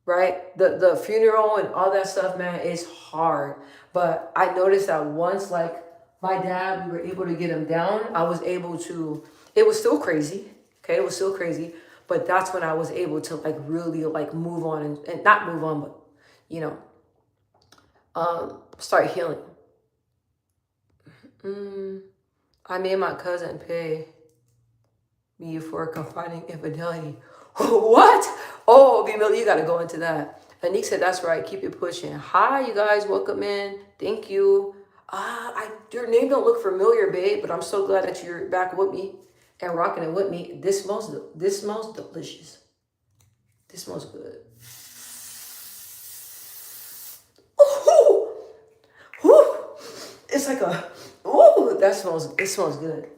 Right? The funeral and all that stuff, man, is hard. But I noticed that once, like, my dad, we were able to get him down, I was able to, it was still crazy. Okay, it was still crazy. But that's when I was able to, like, really, like, move on and not move on, but, start healing. I made my cousin pay me for confiding infidelity. What? Oh, B-Millie, you got to go into that. Anik said, that's right. Keep it pushing. Hi, you guys. Welcome in. Thank you. Your name don't look familiar, babe, but I'm so glad that you're back with me and rocking it with me. This smells delicious. This smells good. Ooh, it's like it smells good.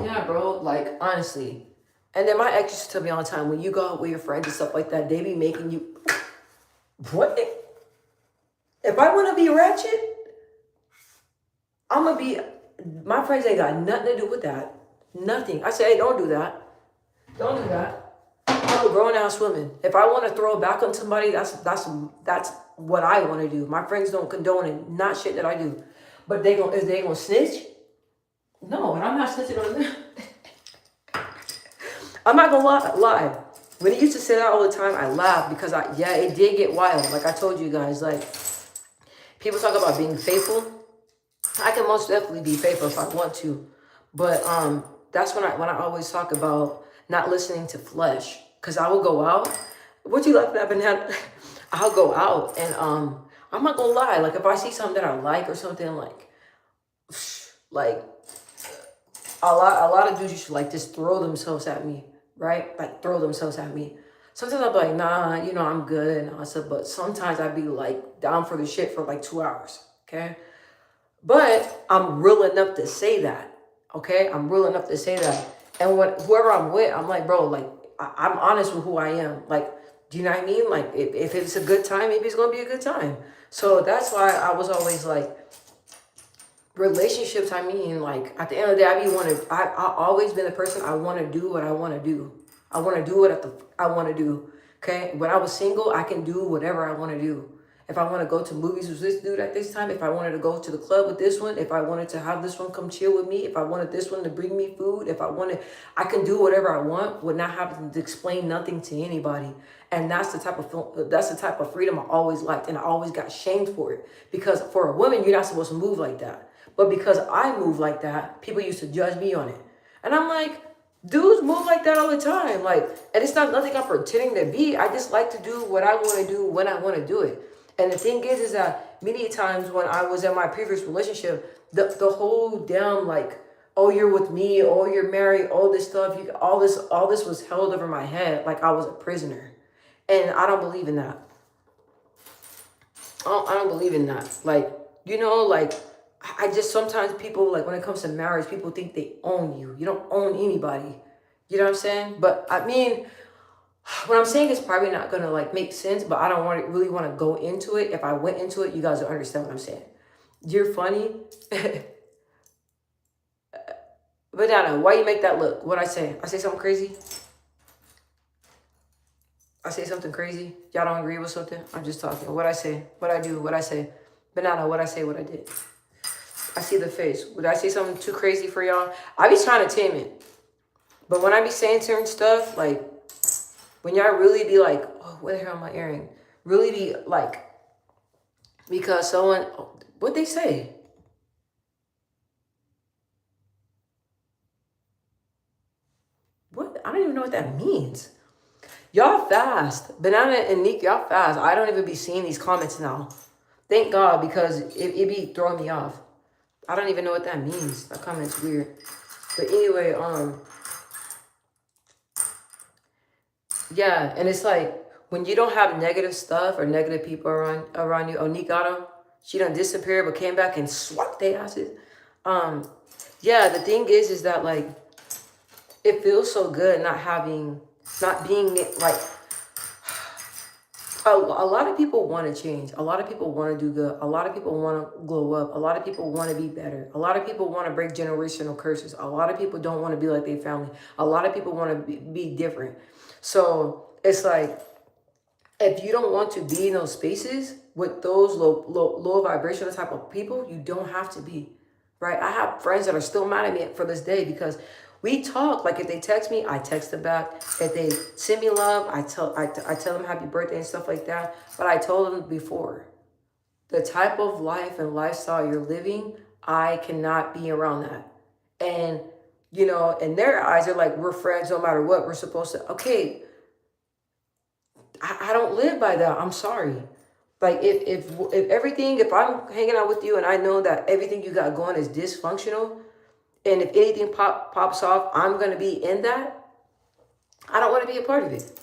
Yeah, bro, like, honestly. And then my ex used to tell me all the time, when you go out with your friends and stuff like that, they be making you, what? If I want to be ratchet, I'm going to be My friends ain't got nothing to do with that. Nothing. I say, hey, don't do that. Don't do that. I'm a grown ass woman. If I want to throw it back on somebody, that's what I want to do. My friends don't condone it. Not shit that I do. But is they gonna snitch? No, and I'm not snitching on them. I'm not gonna lie. When it used to say that all the time, I laughed because it did get wild. Like I told you guys, like people talk about being faithful. I can most definitely be faithful if I want to, but that's when I always talk about not listening to flesh, because I will go out. What you laughing at, Banana? I'll go out and I'm not gonna lie. Like if I see something that I like or something like a lot of dudes used to like just throw themselves at me, right? Like throw themselves at me. Sometimes I'll be like, nah, I'm good and all that stuff. But sometimes I'd be like down for the shit for like 2 hours. Okay. But I'm real enough to say that. Okay. I'm real enough to say that. And whoever I'm with, I'm like, bro, like I'm honest with who I am. Like, do you know what I mean? Like if it's a good time, maybe it's gonna be a good time. So that's why I was always like, relationships, I mean, like at the end of the day, I always been the person, I want to do what I want to do. I want to do what I want to do. Okay. When I was single, I can do whatever I want to do. If I want to go to movies with this dude at this time, if I wanted to go to the club with this one, if I wanted to have this one come chill with me, if I wanted this one to bring me food, I can do whatever I want with not having to explain nothing to anybody. And that's the type of freedom I always liked, and I always got shamed for it, because for a woman, you're not supposed to move like that. But because I move like that, people used to judge me on it. And I'm like, dudes move like that all the time. Like, and it's not nothing I'm pretending to be. I just like to do what I want to do when I want to do it. And the thing is that many times when I was in my previous relationship, the whole damn like, oh, you're with me, oh, you're married, all this stuff, all this was held over my head like I was a prisoner. And I don't believe in that. I don't believe in that. Like, like I just, sometimes people, like when it comes to marriage, people think they own you. You don't own anybody. You know what I'm saying? But I mean, what I'm saying is probably not gonna like make sense, but I don't really want to go into it. If I went into it, you guys will understand what I'm saying. You're funny. Banana, why you make that look? What I say? I say something crazy? I say something crazy? Y'all don't agree with something? I'm just talking. What I say? What I do? What I say? Banana, what I say? What I did? I see the face. Would I say something too crazy for y'all? I be trying to tame it. But when I be saying certain stuff, like, when y'all really be like, oh, what the hell am I airing? Really be like, because someone, what'd they say? What? I don't even know what that means. Y'all fast. Banana and Nick, y'all fast. I don't even be seeing these comments now. Thank God, because it be throwing me off. I don't even know what that means. That comment's weird. But anyway, yeah, and it's like when you don't have negative stuff or negative people around you. Oh, Nikata, she done disappeared but came back and swapped their asses. Yeah, the thing is that like it feels so good not being like a lot of people want to change. A lot of people want to do good. A lot of people want to glow up. A lot of people want to be better. A lot of people want to break generational curses. A lot of people don't want to be like their family. A lot of people want to be different. So it's like, if you don't want to be in those spaces with those low vibrational type of people, you don't have to be, right? I have friends that are still mad at me for this day because we talk. Like if they text me, I text them back. If they send me love, I tell them happy birthday and stuff like that. But I told them before, the type of life and lifestyle you're living, I cannot be around that. And, in their eyes, they're like, we're friends no matter what. We're supposed to, okay, I don't live by that. I'm sorry. Like if I'm hanging out with you and I know that everything you got going is dysfunctional, and if anything pops off, I'm going to be in that, I don't want to be a part of it.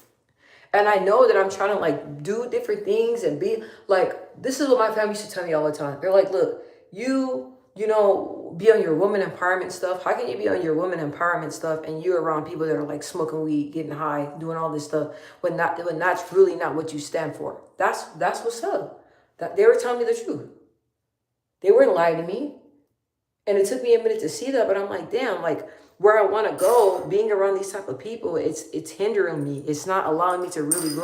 And I know that I'm trying to like do different things and be like, this is what my family used to tell me all the time. They're like, look, be on your woman empowerment stuff. How can you be on your woman empowerment stuff and you're around people that are like smoking weed, getting high, doing all this stuff when that's really not what you stand for? That's what's up. That they were telling me the truth. They weren't lying to me. And it took me a minute to see that, but I'm like, damn, like where I want to go, being around these type of people, it's hindering me. It's not allowing me to really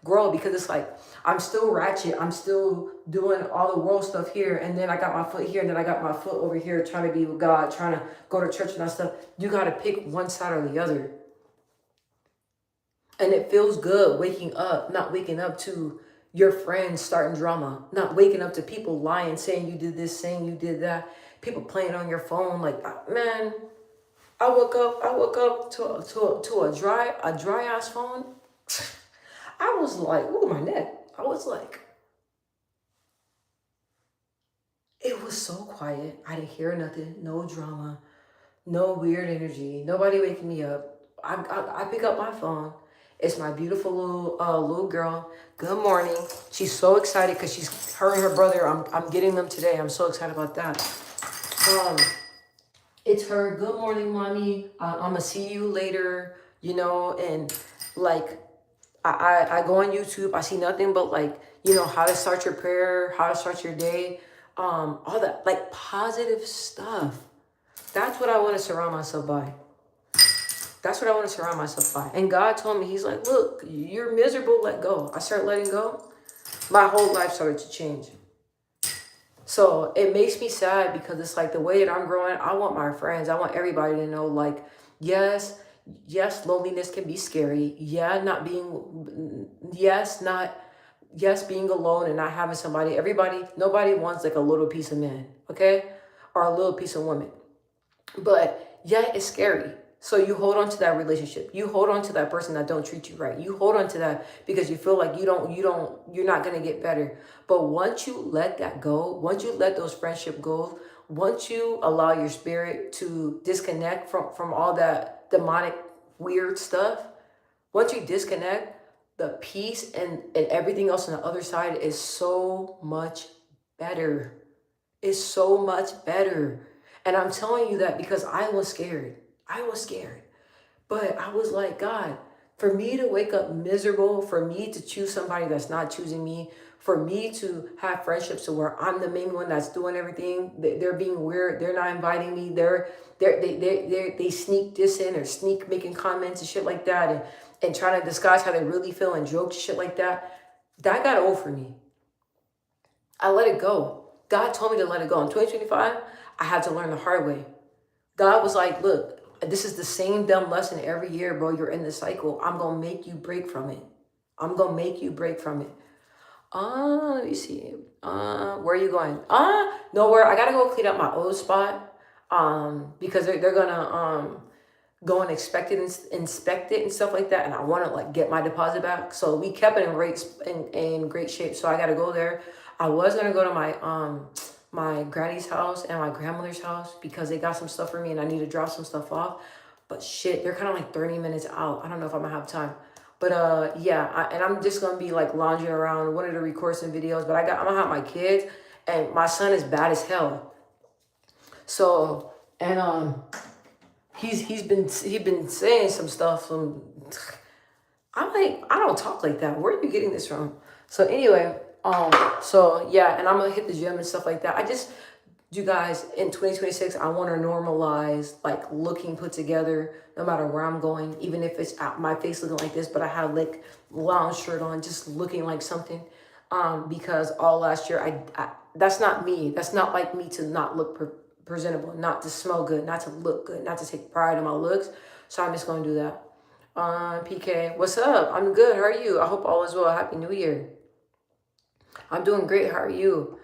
grow because it's like I'm still ratchet. I'm still doing all the world stuff here, and then I got my foot here, and then I got my foot over here, trying to be with God, trying to go to church and that stuff. You got to pick one side or the other, and it feels good waking up, not waking up to your friends starting drama, not waking up to people lying, saying you did this, saying you did that, people playing on your phone. Like, man, I woke up to a dry ass phone. I was like, ooh, my neck. I was like, it was so quiet. I didn't hear nothing, no drama, no weird energy, nobody waking me up. I pick up my phone. It's my beautiful little girl. Good morning. She's so excited because she's her and her brother. I'm getting them today. I'm so excited about that. Um, it's her. Good morning, mommy. I'm gonna see you later. You know, and like I go on YouTube. I see nothing but like, you know, how to start your prayer, how to start your day, all that like positive stuff. That's what I want to surround myself by. That's what I want to surround myself by. And God told me, he's like, look, you're miserable, let go. I started letting go. My whole life started to change. So it makes me sad because it's like the way that I'm growing, I want my friends, I want everybody to know, like, yes, loneliness can be scary. Yeah, being alone and not having somebody. Nobody wants like a little piece of man, okay? Or a little piece of woman. But yeah, it's scary. So you hold on to that relationship. You hold on to that person that don't treat you right. You hold on to that because you feel like you're not going to get better. But once you let that go, once you let those friendship go, once you allow your spirit to disconnect from all that demonic weird stuff, once you disconnect, the peace and everything else on the other side is so much better. It's so much better. And I'm telling you that because I was scared. I was scared. But I was like, God, for me to wake up miserable, for me to choose somebody that's not choosing me, for me to have friendships to where I'm the main one that's doing everything, they're being weird, they're not inviting me, they sneak this in or sneak making comments and shit like that and trying to disguise how they really feel and jokes and shit like that. That got old for me. I let it go. God told me to let it go. In 2025, I had to learn the hard way. God was like, look, this is the same dumb lesson every year, bro. You're in the cycle. I'm going to make you break from it. I'm going to make you break from it. Let me see. Where are you going? Nowhere. I got to go clean up my old spot. Because they're going to go and inspect it and stuff like that. And I want to like get my deposit back. So we kept it in great shape. So I got to go there. I was going to go to my granny's house and my grandmother's house because they got some stuff for me and I need to drop some stuff off. But shit, they're kind of like 30 minutes out. I don't know if I'm gonna have time. But yeah, and I'm just gonna be like lounging around, wanted to record some videos, but I'm gonna have my kids and my son is bad as hell. So, and he's been saying some stuff. I'm like, I don't talk like that. Where are you getting this from? So anyway, so yeah, and I'm gonna hit the gym and stuff like that. You guys, in 2026, I want to normalize like looking put together no matter where I'm going, even if it's my face looking like this, but I have like lounge shirt on, just looking like something. Because all last year, I that's not me. That's not like me to not look presentable, not to smell good, not to look good, not to take pride in my looks. So I'm just gonna do that. PK, what's up? I'm good. How are you? I hope all is well. Happy New Year. I'm doing great. How are you?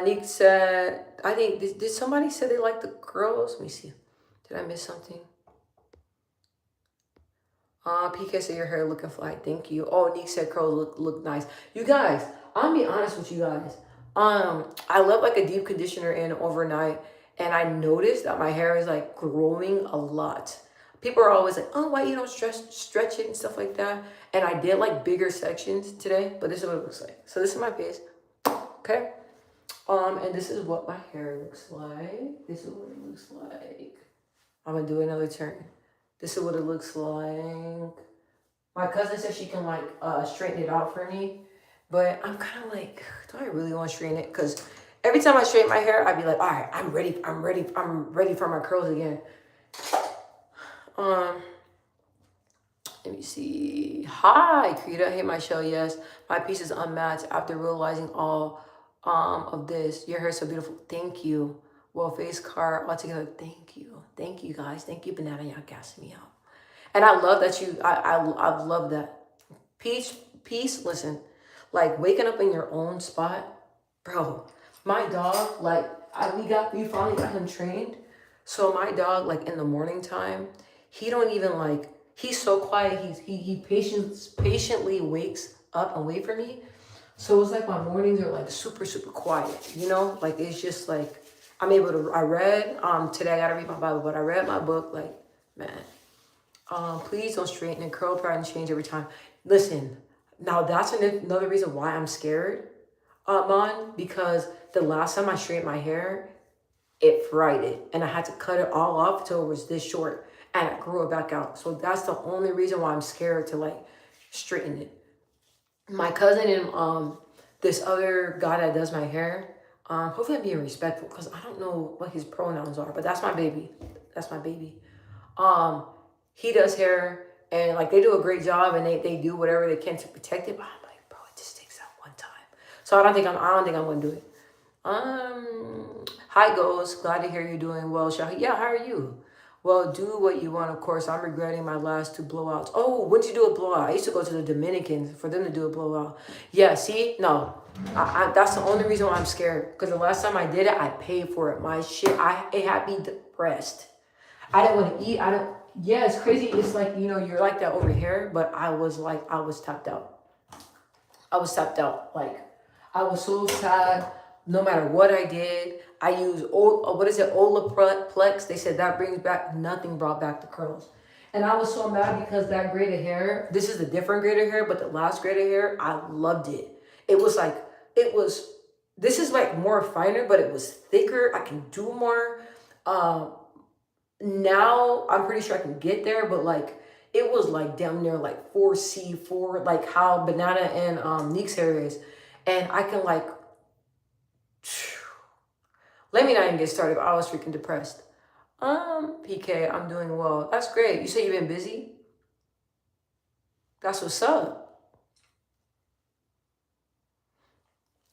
Nick said, I think, did somebody say they like the girls? Let me see. Did I miss something? PK said your hair looking fly. Thank you. Oh, Nick said curls look nice. You guys, I'll be honest with you guys. I love like a deep conditioner in overnight, and I noticed that my hair is like growing a lot. People are always like, oh, why you don't stretch it and stuff like that. And I did like bigger sections today, but this is what it looks like. So this is my face. Okay. And this is what my hair looks like. This is what it looks like. I'm gonna do another turn. This is what it looks like. My cousin said she can like straighten it out for me, but I'm kind of like, do I really want to straighten it? Because Every time I straighten my hair, I'd be like, all right, I'm ready for my curls again. Let me see. Hi, Krita. Hey, Michelle. Yes, my piece is unmatched after realizing all of this. Your hair is so beautiful. Thank you. Well, face card altogether. Thank you. Thank you, guys. Thank you, Banana. Y'all gassing me out. And I love that you. I love that. Peace. Listen, like waking up in your own spot, bro. My dog, like, we finally got him trained. So my dog, like in the morning time, he don't even like. He's so quiet. He patiently wakes up and wait for me. So it's like my mornings are like super quiet. You know, like it's just like I'm able to. I read today. I gotta read my Bible, but I read my book. Like, man, please don't straighten and curl, pride, and change every time. Listen, now that's another reason why I'm scared, Mon, because the last time I straightened my hair, it fried it, and I had to cut it all off till it was this short, and I grew it back out. So that's the only reason why I'm scared to like straighten it. My cousin and this other guy that does my hair, hopefully I'm being respectful because I don't know what his pronouns are, but that's my baby. That's my baby. He does hair and like they do a great job and they do whatever they can to protect it. But I'm like, bro, it just takes that one time. So I don't think I'm gonna do it. Hi Ghost, glad to hear you doing well. Shahi, yeah, how are you? Well, do what you want, of course. I'm regretting my last 2 blowouts. Oh, when did you do a blowout? I used to go to the Dominicans for them to do a blowout. Yeah, see? No. That's the only reason why I'm scared. Because the last time I did it, I paid for it. My shit, it had me depressed. I didn't want to eat. Yeah, it's crazy. It's like, you know, you're like that over here. But I was tapped out. Like, I was so sad. No matter what I did, I used Olaplex. They said that brings back nothing, brought back the curls. And I was so mad because that grade of hair, this is the different grade of hair, but the last grade of hair, I loved it. It was like, this is like more finer, but it was thicker. I can do more. Now I'm pretty sure I can get there, but like, it was like down near like 4C4, like how Banana and Neek's hair is. And I can like, let me not even get started, but I was freaking depressed. PK, I'm doing well. That's great. You say you've been busy? That's what's up.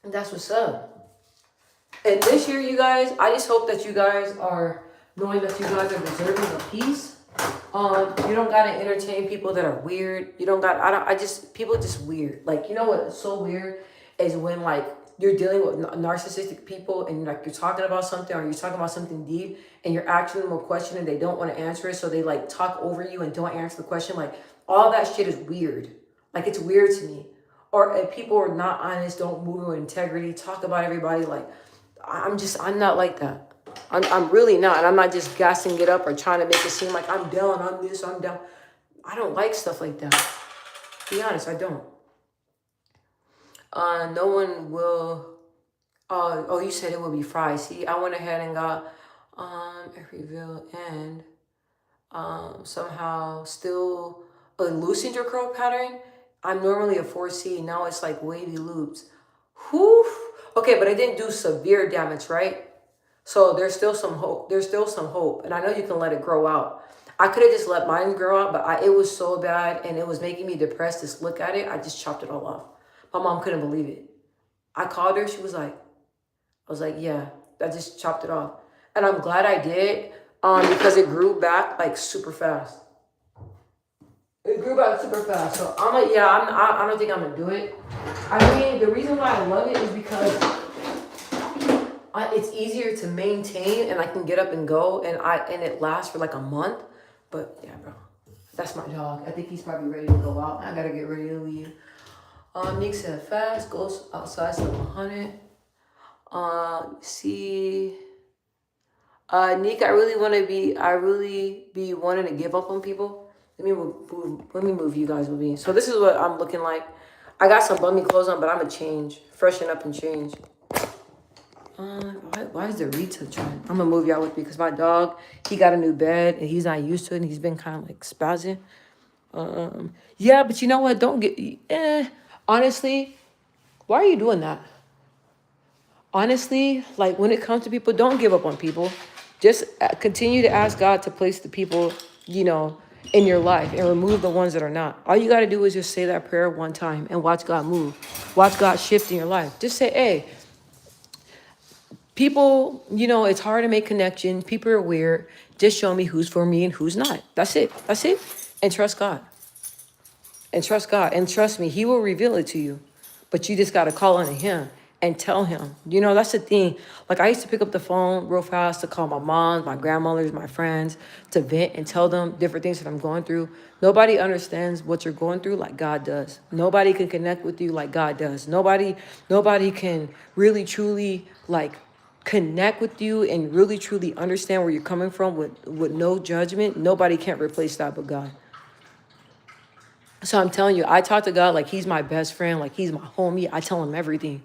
That's what's up. And this year, you guys, I just hope that you guys are knowing that you guys are deserving of peace. You don't gotta entertain people that are weird. You don't got, people just weird. Like, you know what's so weird is when like, you're dealing with narcissistic people and like you're talking about something or you're talking about something deep and you're asking them a question and they don't want to answer it. So they like talk over you and don't answer the question. Like all that shit is weird. Like it's weird to me. Or if people are not honest, don't move with integrity, talk about everybody. Like I'm not like that. I'm really not. And I'm not just gassing it up or trying to make it seem like I'm down, I'm this, I'm down. I don't like stuff like that. To be honest, I don't. No one will. Oh, you said it would be fried. See, I went ahead and got every reveal and somehow still loosened your curl pattern. I'm normally a 4C. Now it's like wavy loops. Whew. Okay, but I didn't do severe damage, right? So there's still some hope. There's still some hope, and I know you can let it grow out. I could have just let mine grow out, but it was so bad and it was making me depressed to look at it. I just chopped it all off. My mom couldn't believe it. I called her. She was like, I was like, yeah, I just chopped it off. And I'm glad I did because it grew back like super fast. It grew back super fast. So I'm like, yeah, I don't think I'm going to do it. I mean, the reason why I love it is because it's easier to maintain and I can get up and go and it lasts for like a month. But yeah, bro, that's my dog. I think he's probably ready to go out. I got to get ready to leave. Nick said fast, goes outside, so 100. See, Nick, I really be wanting to give up on people. Let me move you guys with me. So this is what I'm looking like. I got some bummy clothes on, but I'm gonna change, freshen up and change. Why is the retouch on? I'm gonna move y'all with me because my dog, he got a new bed and he's not used to it and he's been kind of like spazzing. Yeah, but you know what? Don't get, honestly, why are you doing that? honestly, like when it comes to people, don't give up on people. Just continue to ask God to place the people, you know, in your life and remove the ones that are not. All you got to do is just say that prayer one time and watch God move. Watch God shift in your life. Just say, hey, people, you know, it's hard to make connections. People are weird. Just show me who's for me and who's not. That's it. That's it. And trust God. And trust God. And trust me, He will reveal it to you. But you just got to call on Him and tell Him. You know, that's the thing. Like, I used to pick up the phone real fast to call my moms, my grandmothers, my friends, to vent and tell them different things that I'm going through. Nobody understands what you're going through like God does. Nobody can connect with you like God does. Nobody can really, truly, like, connect with you and really, truly understand where you're coming from with no judgment. Nobody can't replace that but God. So I'm telling you, I talk to God like He's my best friend, like He's my homie. I tell Him everything.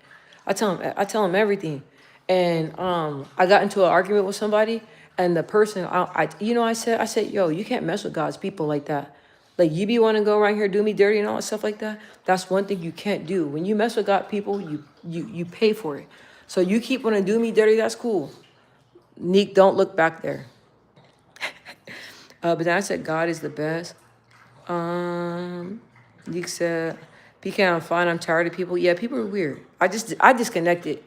I tell him everything. And I got into an argument with somebody, and the person, I said, yo, you can't mess with God's people like that. Like, you be want to go around here do me dirty and all that stuff like that. That's one thing you can't do. When you mess with God people, you pay for it. So you keep want to do me dirty, that's cool. Neek, don't look back there. But then I said, God is the best. Neek said, PK, I'm fine. I'm tired of people. Yeah, people are weird. I disconnected.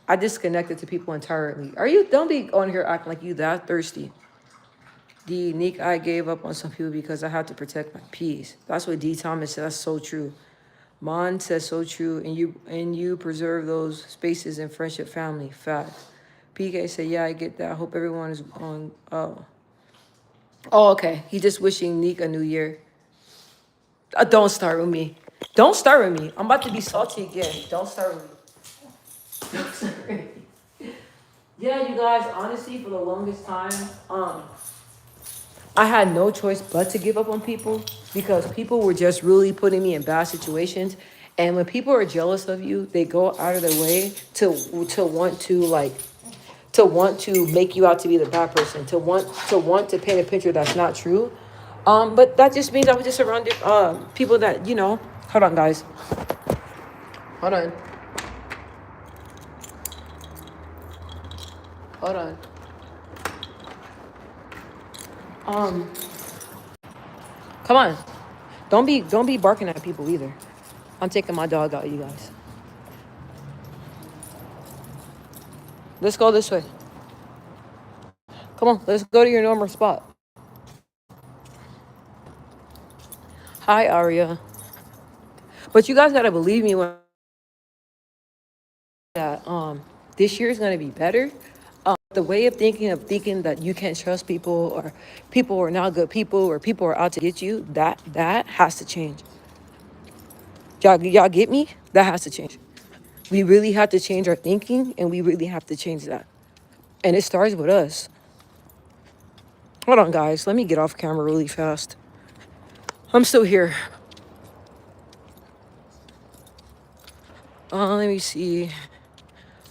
I disconnected to people entirely. Don't be on here acting like you that thirsty. D, Neek, I gave up on some people because I had to protect my peace. That's what D Thomas said. That's so true. Mon says so true. And you preserve those spaces in friendship, family. Facts. PK said, yeah, I get that. I hope everyone is on. Oh, okay. He just wishing Neek a new year. Don't start with me. Don't start with me. I'm about to be salty again. Don't start with me. Don't start with me. Yeah, you guys, honestly, for the longest time, I had no choice but to give up on people because people were just really putting me in bad situations. And when people are jealous of you, they go out of their way to want to make you out to be the bad person, to want to paint a picture that's not true. But that just means I was just surrounded people that, hold on guys. Hold on. Hold on. Come on. Don't be barking at people either. I'm taking my dog out, you guys. Let's go this way. Come on, let's go to your normal spot. Hi, Aria. But you guys gotta believe me when that this year is gonna be better. The way of thinking that you can't trust people or people are not good people or people are out to get you, that has to change. Y'all get me? That has to change. We really have to change our thinking and we really have to change that. And it starts with us. Hold on, guys. Let me get off camera really fast. I'm still here. Let me see.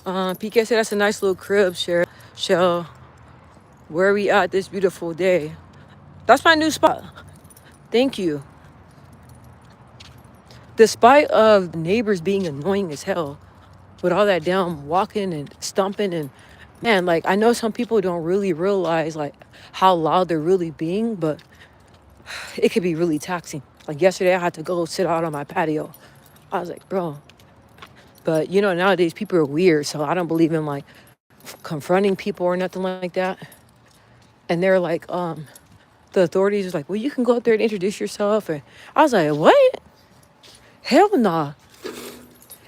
PK said that's a nice little crib, Shell. Where are we at this beautiful day? That's my new spot. Thank you. Despite of neighbors being annoying as hell, with all that damn walking and stomping and man, like I know some people don't really realize like how loud they're really being, but it could be really taxing. Like yesterday I had to go sit out on my patio. I was like, bro. But nowadays people are weird, so I don't believe in like confronting people or nothing like that. And they're like, the authorities was like, well, you can go up there and introduce yourself. And I was like, what? Hell nah.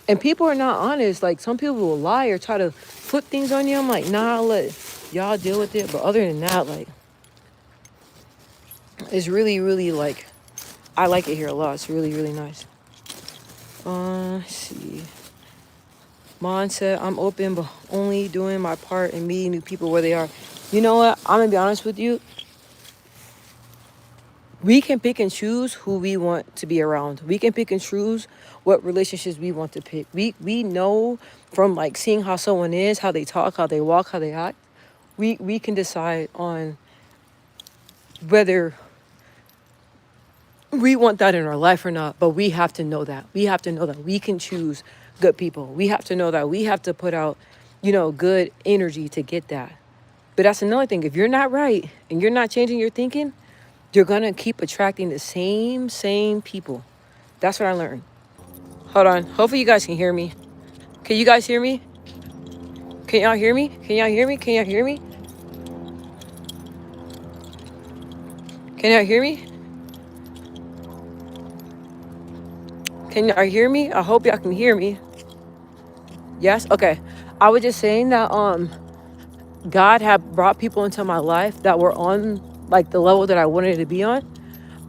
And people are not honest. Like some people will lie or try to flip things on you. I'm like, nah, I'll let y'all deal with it. But other than that, like, it's really, really like, I like it here a lot. It's really, really nice. Let's see. Mon said, I'm open, but only doing my part and meeting new people where they are. You know what? I'm going to be honest with you. We can pick and choose who we want to be around. We can pick and choose what relationships we want to pick. We know from like seeing how someone is, how they talk, how they walk, how they act. We can decide on whether we want that in our life or not. But we have to know that. We have to know that we can choose good people. We have to know that we have to put out good energy to get that. But that's another thing. If you're not right and you're not changing your thinking, you're going to keep attracting the same people. That's what I learned. Hold on. Hopefully you guys can hear me. Can you guys hear me? Can y'all hear me? Can y'all hear me? Can y'all hear me? Can y'all hear me? Can y'all hear me? I hope y'all can hear me. Yes? Okay. I was just saying that God had brought people into my life that were on like the level that I wanted to be on.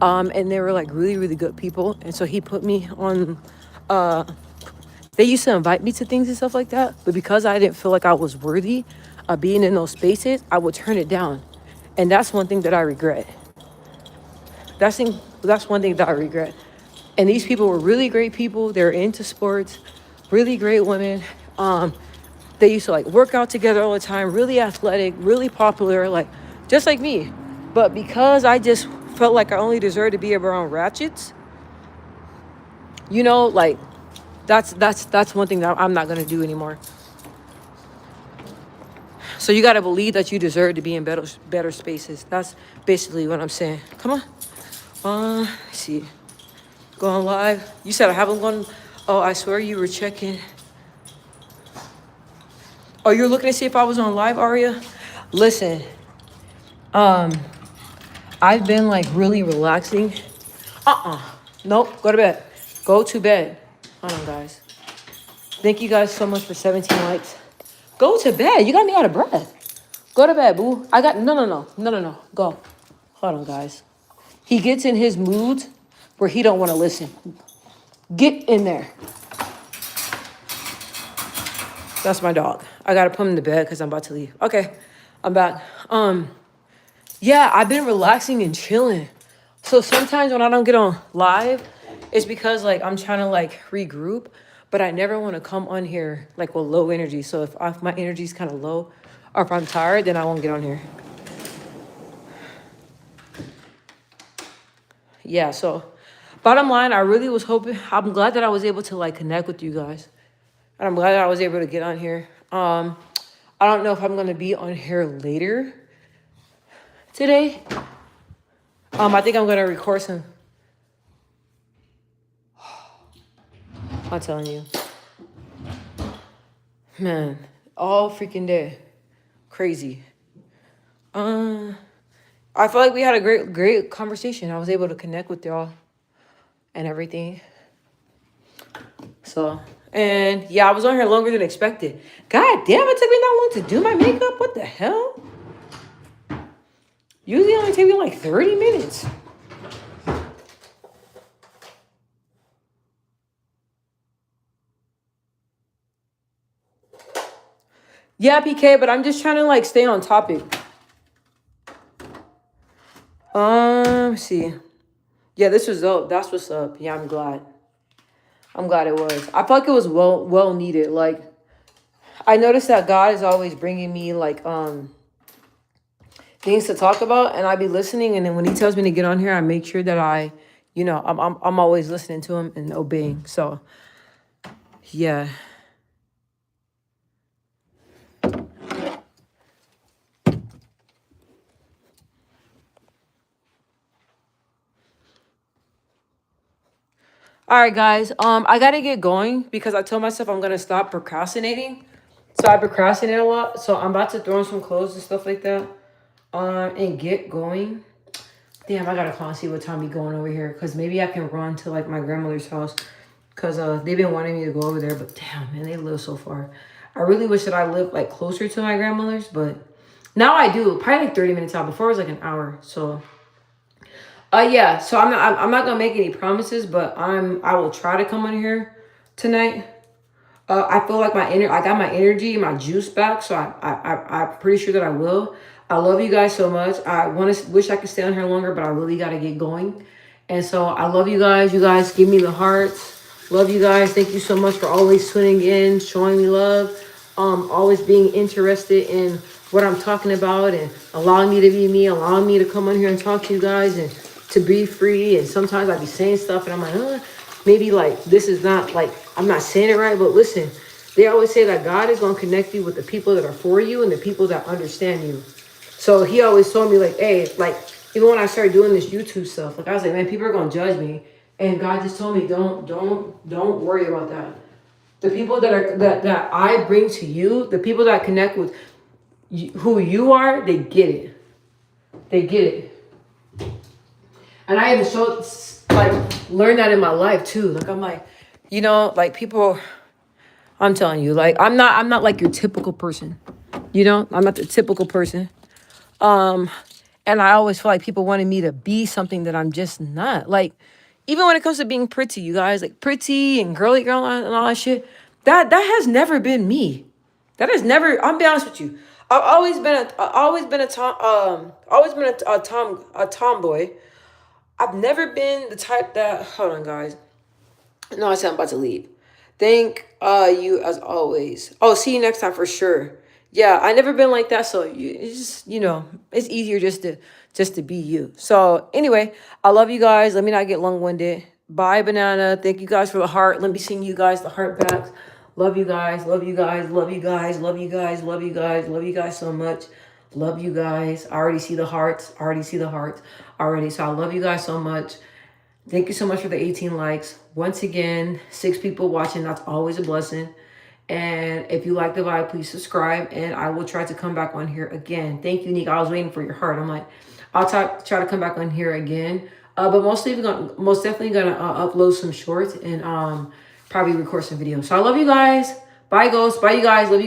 And they were like really, really good people. And so he put me on, they used to invite me to things and stuff like that. But because I didn't feel like I was worthy of being in those spaces, I would turn it down. And that's one thing that I regret. That's one thing that I regret. And these people were really great people. They're into sports, really great women. They used to like work out together all the time, really athletic, really popular, like just like me. But because I just felt like I only deserved to be around ratchets, like that's one thing that I'm not gonna do anymore. So you gotta believe that you deserve to be in better spaces. That's basically what I'm saying. Come on. Let's see. Going live. You said I haven't gone. Oh, I swear you were checking. Oh, you're looking to see if I was on live, Aria? Listen, I've been like really relaxing. Nope, go to bed. Go to bed. Hold on, guys. Thank you guys so much for 17 likes. Go to bed. You got me out of breath. Go to bed, boo. No. Go. Hold on, guys. He gets in his moods where he don't want to listen. Get in there. That's my dog. I gotta put him to bed because I'm about to leave. Okay, I'm back. Yeah, I've been relaxing and chilling. So sometimes when I don't get on live, it's because like I'm trying to like regroup, but I never want to come on here like with low energy. So if my energy is kind of low or if I'm tired, then I won't get on here. Yeah, so bottom line, I really was hoping, I'm glad that I was able to like connect with you guys. And I'm glad that I was able to get on here. I don't know if I'm gonna be on here later today. I think I'm gonna record some. I'm telling you, man, all freaking day, crazy. I feel like we had a great conversation. I was able to connect with y'all and everything. So, and yeah, I was on here longer than expected. God damn, it took me that long to do my makeup. What the hell? Usually it only take me like 30 minutes. Yeah, PK, but I'm just trying to like stay on topic. Let's see. Yeah, this was dope. That's what's up. Yeah, I'm glad. I'm glad it was. I felt like it was well needed. Like, I noticed that God is always bringing me like things to talk about, and I be listening. And then when He tells me to get on here, I make sure that I'm always listening to Him and obeying. So, yeah. All right, guys. I gotta get going because I told myself I'm gonna stop procrastinating. So I procrastinate a lot. So I'm about to throw in some clothes and stuff like that. And get going. Damn, I gotta call and see what time we going over here. Cause maybe I can run to like my grandmother's house. Cause they've been wanting me to go over there, but damn, man, they live so far. I really wish that I lived like closer to my grandmother's, but now I do. Probably like 30 minutes out. Before it was like an hour. So yeah, so I'm not gonna make any promises, but I will try to come on here tonight. I feel like I got my energy, my juice back, so I'm pretty sure that I will. I love you guys so much. I wish I could stay on here longer, but I really gotta get going. And so I love you guys. You guys give me the hearts. Love you guys. Thank you so much for always tuning in, showing me love, always being interested in what I'm talking about and allowing me to be me, allowing me to come on here and talk to you guys and to be free. And sometimes I be saying stuff and I'm like, maybe like this is not like I'm not saying it right, but listen, They always say that God is going to connect you with the people that are for you and the people that understand you. So he always told me like, hey, like even when I started doing this YouTube stuff, like I was like, man, people are going to judge me. And God just told me, don't worry about that. The people that I bring to you, the people that connect with who you are, they get it. They get it. And I even learned that in my life too. Like I'm like, like people, I'm telling you, like I'm not like your typical person. I'm not the typical person. And I always feel like people wanted me to be something that I'm just not. Like, even when it comes to being pretty, you guys, like pretty and girly girl and all that shit, that has never been me. That has never. I'll be honest with you. I've always been a tomboy. I've never been the type that. Hold on, guys. No, I said I'm about to leave. Thank you as always. Oh, see you next time for sure. Yeah, I never been like that, so it's just it's easier just to be you. So anyway, I love you guys. Let me not get long-winded. Bye, banana. Thank you guys for the heart. Let me sing you guys the heart backs. Love you guys. Love you guys. Love you guys. Love you guys. Love you guys. Love you guys so much. Love you guys. I already see the hearts. Already. So I love you guys so much. Thank you so much for the 18 likes. Once again, 6 people watching. That's always a blessing. And if you like the vibe, please subscribe. And I will try to come back on here again. Thank you, Nick. I was waiting for your heart. I'm like, I'll try to come back on here again. But most definitely gonna upload some shorts and probably record some videos. So I love you guys. Bye, ghosts. Bye, you guys. Love you.